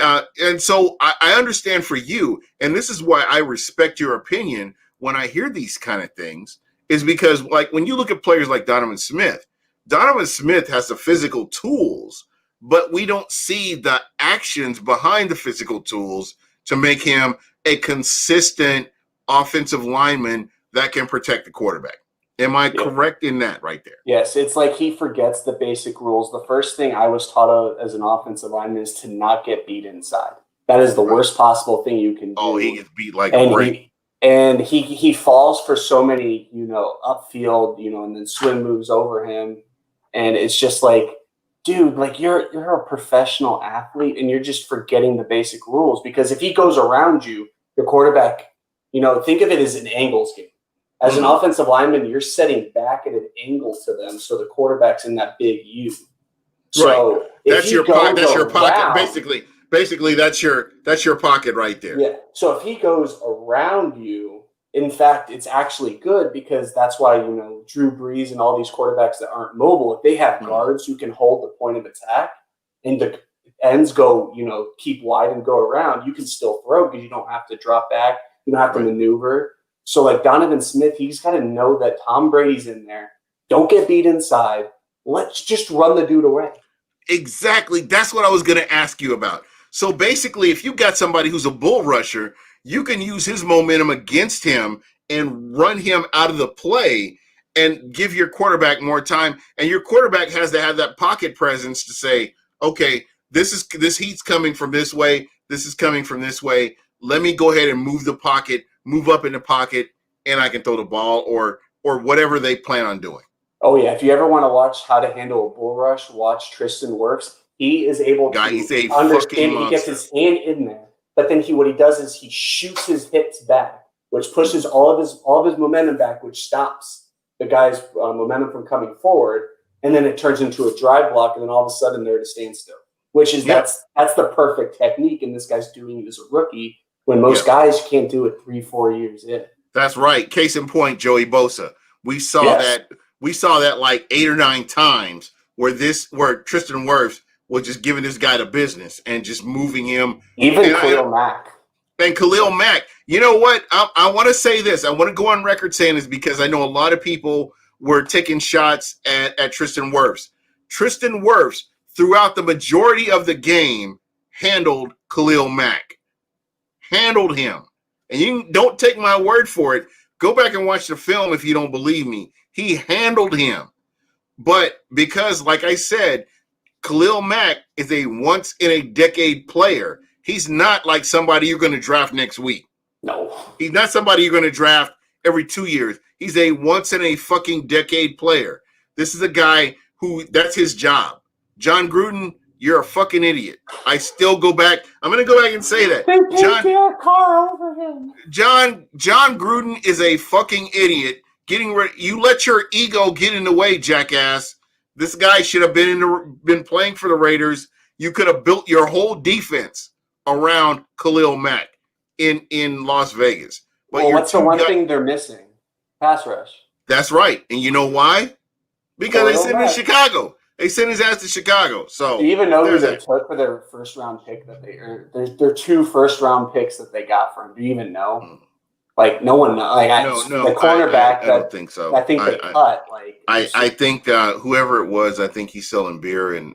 so I understand for you, and this is why I respect your opinion when I hear these kind of things, is because like when you look at players like Donovan Smith has the physical tools, but we don't see the actions behind the physical tools to make him a consistent offensive lineman that can protect the quarterback. Am I correct in that right there? Yes, it's like he forgets the basic rules. The first thing I was taught as an offensive lineman is to not get beat inside. That is the worst possible thing you can do. Oh, he gets beat like a brick. And he falls for so many, upfield, and then swing moves over him. And it's just like, dude, like you're a professional athlete and you're just forgetting the basic rules, because if he goes around you, your quarterback, think of it as an angles game. As an offensive lineman, you're setting back at an angle to them, so the quarterback's in that big U. So right. That's your pocket. That's your pocket. Basically, that's your pocket right there. Yeah. So if he goes around you, in fact, it's actually good, because that's why Drew Brees and all these quarterbacks that aren't mobile, if they have guards who can hold the point of attack and the ends go, keep wide and go around, you can still throw because you don't have to drop back, you don't have to maneuver. So like Donovan Smith, he's got to know that Tom Brady's in there. Don't get beat inside. Let's just run the dude away. Exactly. That's what I was going to ask you about. So basically, if you got somebody who's a bull rusher, you can use his momentum against him and run him out of the play and give your quarterback more time. And your quarterback has to have that pocket presence to say, okay, this heat's coming from this way. This is coming from this way. Let me go ahead and move the pocket, move up in the pocket, and I can throw the ball or whatever they plan on doing. Oh, yeah. If you ever want to watch how to handle a bull rush, watch Tristan Wirfs. He is able to understand. He gets his hand in there, but then what he does is he shoots his hips back, which pushes all of his momentum back, which stops the guy's momentum from coming forward, and then it turns into a drive block, and then all of a sudden they're at a standstill. Which is that's the perfect technique, and this guy's doing it as a rookie when most guys can't do it 3-4 years in. That's right. Case in point, Joey Bosa. We saw that like 8 or 9 times where Tristan Wirfs was just giving this guy the business and just moving him. Even Khalil Mack. And Khalil Mack. You know what? I want to say this. I want to go on record saying this because I know a lot of people were taking shots at Tristan Wirfs. Tristan Wirfs, throughout the majority of the game, handled Khalil Mack. Handled him. And you don't take my word for it. Go back and watch the film if you don't believe me. He handled him. But because, like I said, Khalil Mack is a once-in-a-decade player. He's not like somebody you're going to draft next week. No. He's not somebody you're going to draft every 2 years. He's a once-in-a-fucking-decade player. This is a guy who, that's his job. John Gruden, you're a fucking idiot. I still go back. I'm going to go back and say that. They paid their car over him. John Gruden is a fucking idiot. You let your ego get in the way, jackass. This guy should have been playing for the Raiders. You could have built your whole defense around Khalil Mack in Las Vegas. But what's the one thing they're missing? Pass rush. That's right. And you know why? Because they sent him to Chicago. They sent his ass to Chicago. So do you even know who they took for their first round pick that they earned? There's 2 first round picks that they got for him. Do you even know? Like no one knows. Like the cornerback. I don't think so. I think they cut. I think whoever it was, I think he's selling beer in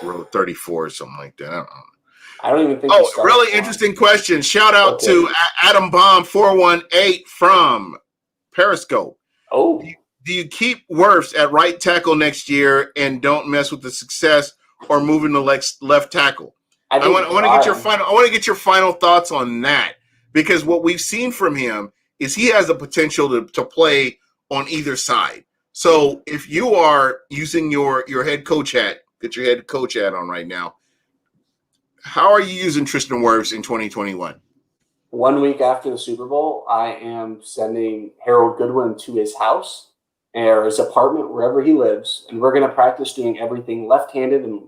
row 34 or something like that. I don't even think. Oh, really interesting question. Shout out to Adam Bomb 418 from Periscope. Oh. Do you keep Wirfs at right tackle next year and don't mess with the success or moving the left tackle? I want to get your final thoughts on that, because what we've seen from him is he has the potential to play on either side. So if you are using your head coach hat, get your head coach hat on right now, how are you using Tristan Wirfs in 2021? 1 week after the Super Bowl, I am sending Harold Goodwin to his house or his apartment, wherever he lives, and we're going to practice doing everything left-handed and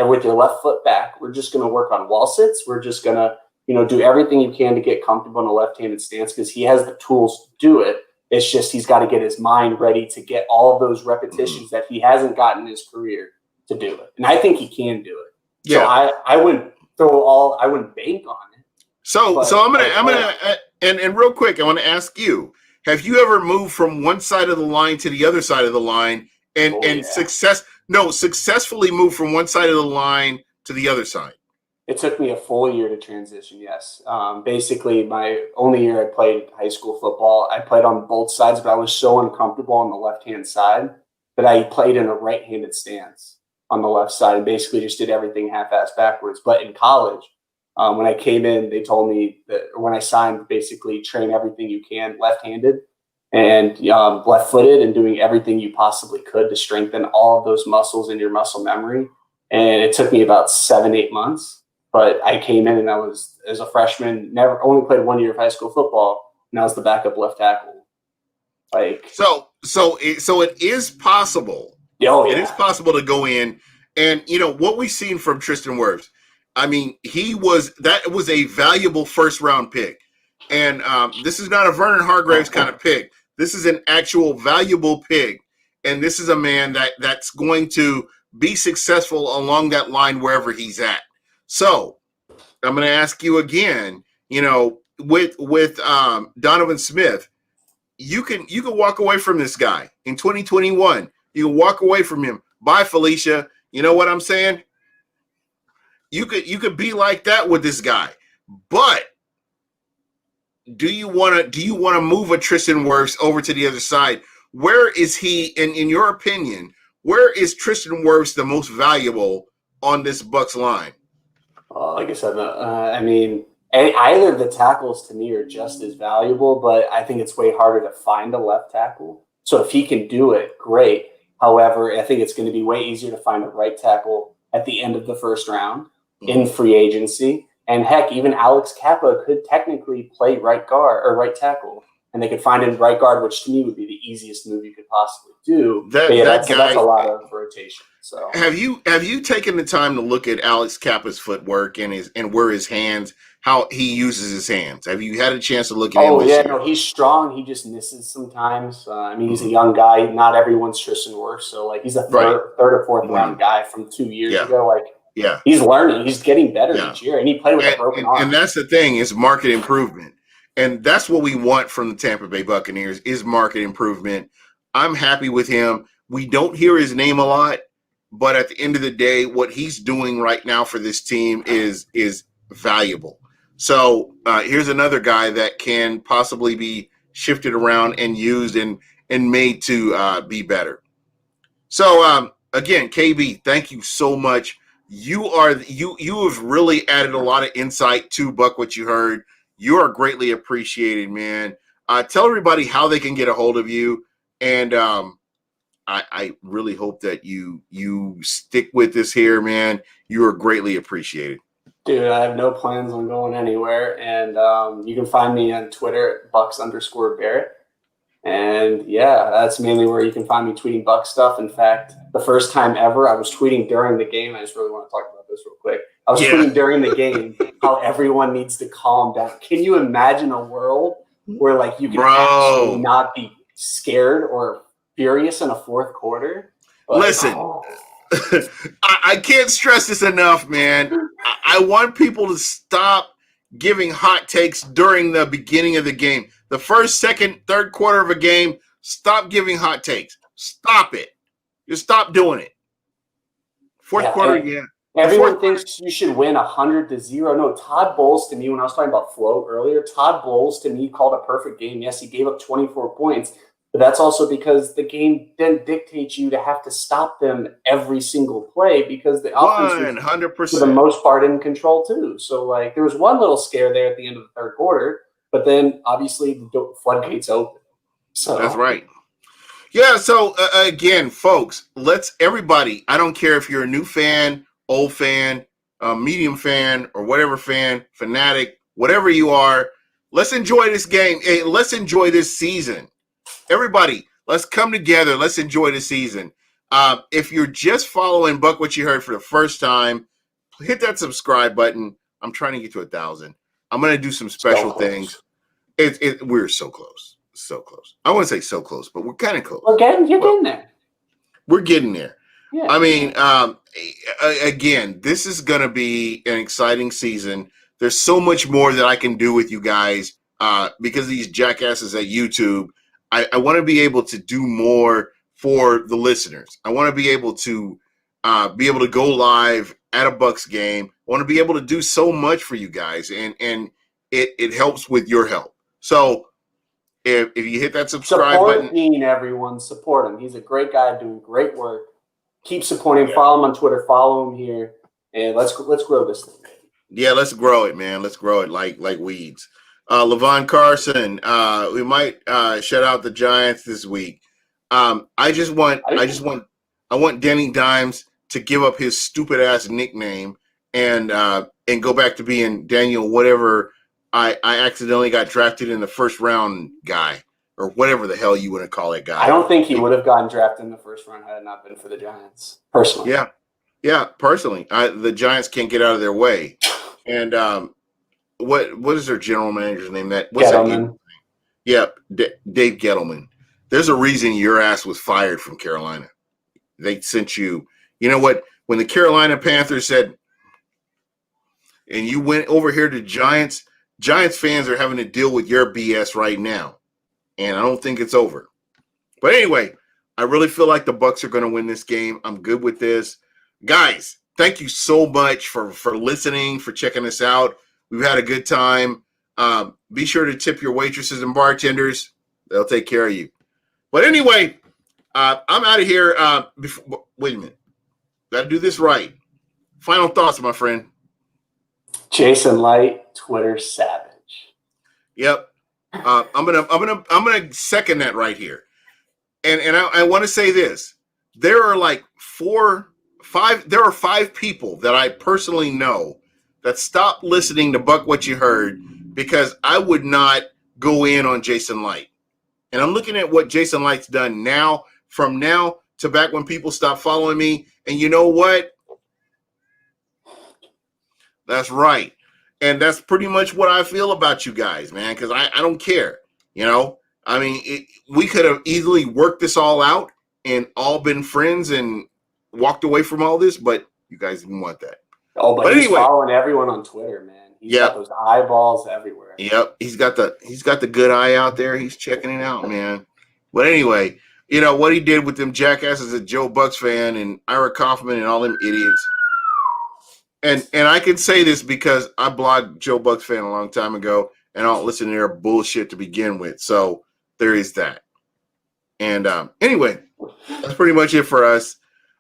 with your left foot back. We're just going to work on wall sits. We're just going to, do everything you can to get comfortable in a left-handed stance, because he has the tools to do it. It's just he's got to get his mind ready to get all of those repetitions that he hasn't gotten in his career to do it. And I think he can do it. Yeah. So I went I wouldn't bank on it. So I'm gonna and real quick, I want to ask you: have you ever moved from one side of the line to the other side of the line, and successfully moved from one side of the line to the other side? It took me a full year to transition. Yes, basically my only year I played high school football. I played on both sides, but I was so uncomfortable on the left-hand side that I played in a right-handed stance on the left side and basically just did everything half-ass backwards. But in college, when I came in, they told me that when I signed, basically train everything you can left-handed and left-footed and doing everything you possibly could to strengthen all of those muscles in your muscle memory. And it took me about 7-8 months. But I came in and I was, as a freshman, only played 1 year of high school football, and I was the backup left tackle. So it is possible. Oh, yeah. It is possible to go in, and what we've seen from Tristan Wirfs. I mean, that was a valuable first round pick, and this is not a Vernon Hargreaves kind of pick. This is an actual valuable pick, and this is a man that's going to be successful along that line wherever he's at. So I'm going to ask you again, with Donovan Smith, you can walk away from this guy in 2021. You can walk away from him. Bye, Felicia. You know what I'm saying? You could be like that with this guy. But do you want to move a Tristan Wirfs over to the other side? Where is he, in your opinion, where is Tristan Wirfs the most valuable on this Bucs line? Like I said, I mean, either of the tackles to me are just as valuable, but I think it's way harder to find a left tackle. So if he can do it, great. However, I think it's going to be way easier to find a right tackle at the end of the first round in free agency. And heck, even Alex Kappa could technically play right guard or right tackle, and they could find him right guard, which to me would be the easiest move you could possibly do. That's a lot of rotation. So have you taken the time to look at Alex Kappa's footwork and where his hands, how he uses his hands? Have you had a chance to look at him? Oh yeah, no, he's strong. He just misses sometimes. I mean, he's a young guy. Not everyone's Tristan Wirfs, so he's a third or fourth round guy from 2 years ago. He's learning. He's getting better each year, and he played with a broken arm. And that's the thing, is market improvement. And that's what we want from the Tampa Bay Buccaneers, is market improvement. I'm happy with him. We don't hear his name a lot, but at the end of the day, what he's doing right now for this team is valuable. So here's another guy that can possibly be shifted around and used and made to be better. So again, KB, thank you so much. You have really added a lot of insight to Buck What You Heard. You are greatly appreciated, man. Tell everybody how they can get a hold of you, and I really hope that you stick with this here, man. You are greatly appreciated. Dude, I have no plans on going anywhere, and you can find me on Twitter at Bucs_Barrett. And yeah, that's mainly where you can find me tweeting Bucs stuff. In fact, the first time ever, I was tweeting during the game. I just really want to talk about this real quick. I was tweeting during the game how everyone needs to calm down. Can you imagine a world where you can actually not be scared or furious in a fourth quarter? Listen, I can't stress this enough, man. I want people to stop giving hot takes during the beginning of the game. The first, second, third quarter of a game, stop giving hot takes. Stop it. Just stop doing it. Fourth quarter, Everyone thinks you should win 100-0. No, Todd Bowles, to me, when I was talking about flow earlier, Todd Bowles, to me, called a perfect game. Yes, he gave up 24 points, but that's also because the game didn't dictate you to have to stop them every single play, because the offense was, 100%, for the most part, in control too. So, there was one little scare there at the end of the third quarter, but then, obviously, the floodgates open. So that's right. Yeah, so, again, folks, everybody, I don't care if you're a new fan, old fan, medium fan, or whatever fan, fanatic, whatever you are, let's enjoy this game. Hey, let's enjoy this season. Everybody, let's come together. Let's enjoy the season. If you're just following Buck What You Heard for the first time, hit that subscribe button. I'm trying to get to 1,000. I'm going to do some special things. We're so close. So close. I wouldn't say so close, but we're kind of close. You're getting there. We're getting there. Yeah. I mean, again, this is going to be an exciting season. There's so much more that I can do with you guys because of these jackasses at YouTube. I want to be able to do more for the listeners. I want to be able to go live at a Bucs game. I want to be able to do so much for you guys, and it helps with your help. So if you hit that subscribe button, Dean, everyone, support him. He's a great guy doing great work. Keep supporting him. Follow him on Twitter. Follow him here, and let's grow this thing. Yeah, let's grow it, man. Let's grow it like weeds. Levon Carson, we might shout out the Giants this week. I want Denny Dimes to give up his stupid ass nickname and go back to being Daniel whatever. I accidentally got drafted in the first round guy or whatever the hell you want to call that guy. I don't think he would have gotten drafted in the first round had it not been for the Giants. Personally. Yeah. Personally, the Giants can't get out of their way. And what is their general manager's name? Gettleman. Yeah, Dave Gettleman. There's a reason your ass was fired from Carolina. They sent you. You know what? When the Carolina Panthers said, and you went over here to Giants fans are having to deal with your BS right now. And I don't think it's over. But anyway, I really feel like the Bucs are going to win this game. I'm good with this. Guys, thank you so much for listening, for checking us out. We've had a good time. Be sure to tip your waitresses and bartenders. They'll take care of you. But anyway, I'm out of here. Wait a minute. Got to do this right. Final thoughts, my friend. Jason Light, Twitter savage. Yep. I'm gonna second that right here. And I want to say this. There are like there are five people that I personally know that stopped listening to Buck What You Heard because I would not go in on Jason Light. And I'm looking at what Jason Light's done now, from now to back when people stopped following me. And you know what? That's right. And that's pretty much what I feel about you guys, man, because I don't care. You know, I mean, we could have easily worked this all out and all been friends and walked away from all this, but you guys didn't want that. Oh, but he's following everyone on Twitter, man. He's got those eyeballs everywhere. Yep, he's got the good eye out there. He's checking it out, man. But anyway, you know what he did with them jackasses at Joe Bucks fan and Ira Kaufman and all them idiots. And I can say this because I blocked Joe Bucks fan a long time ago, and I don't listen to their bullshit to begin with. So there is that. And anyway, that's pretty much it for us.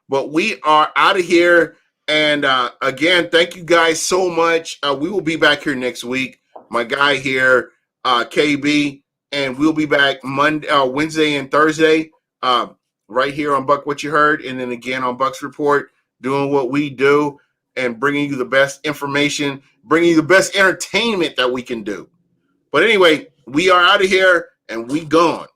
But we are out of here. And again, thank you guys so much. We will be back here next week. My guy here, KB, and we'll be back Wednesday and Thursday right here on Buck What You Heard, and then again on Bucks Report, doing what we do and bringing you the best information, bringing you the best entertainment that we can do. But anyway, we are out of here, and we gone.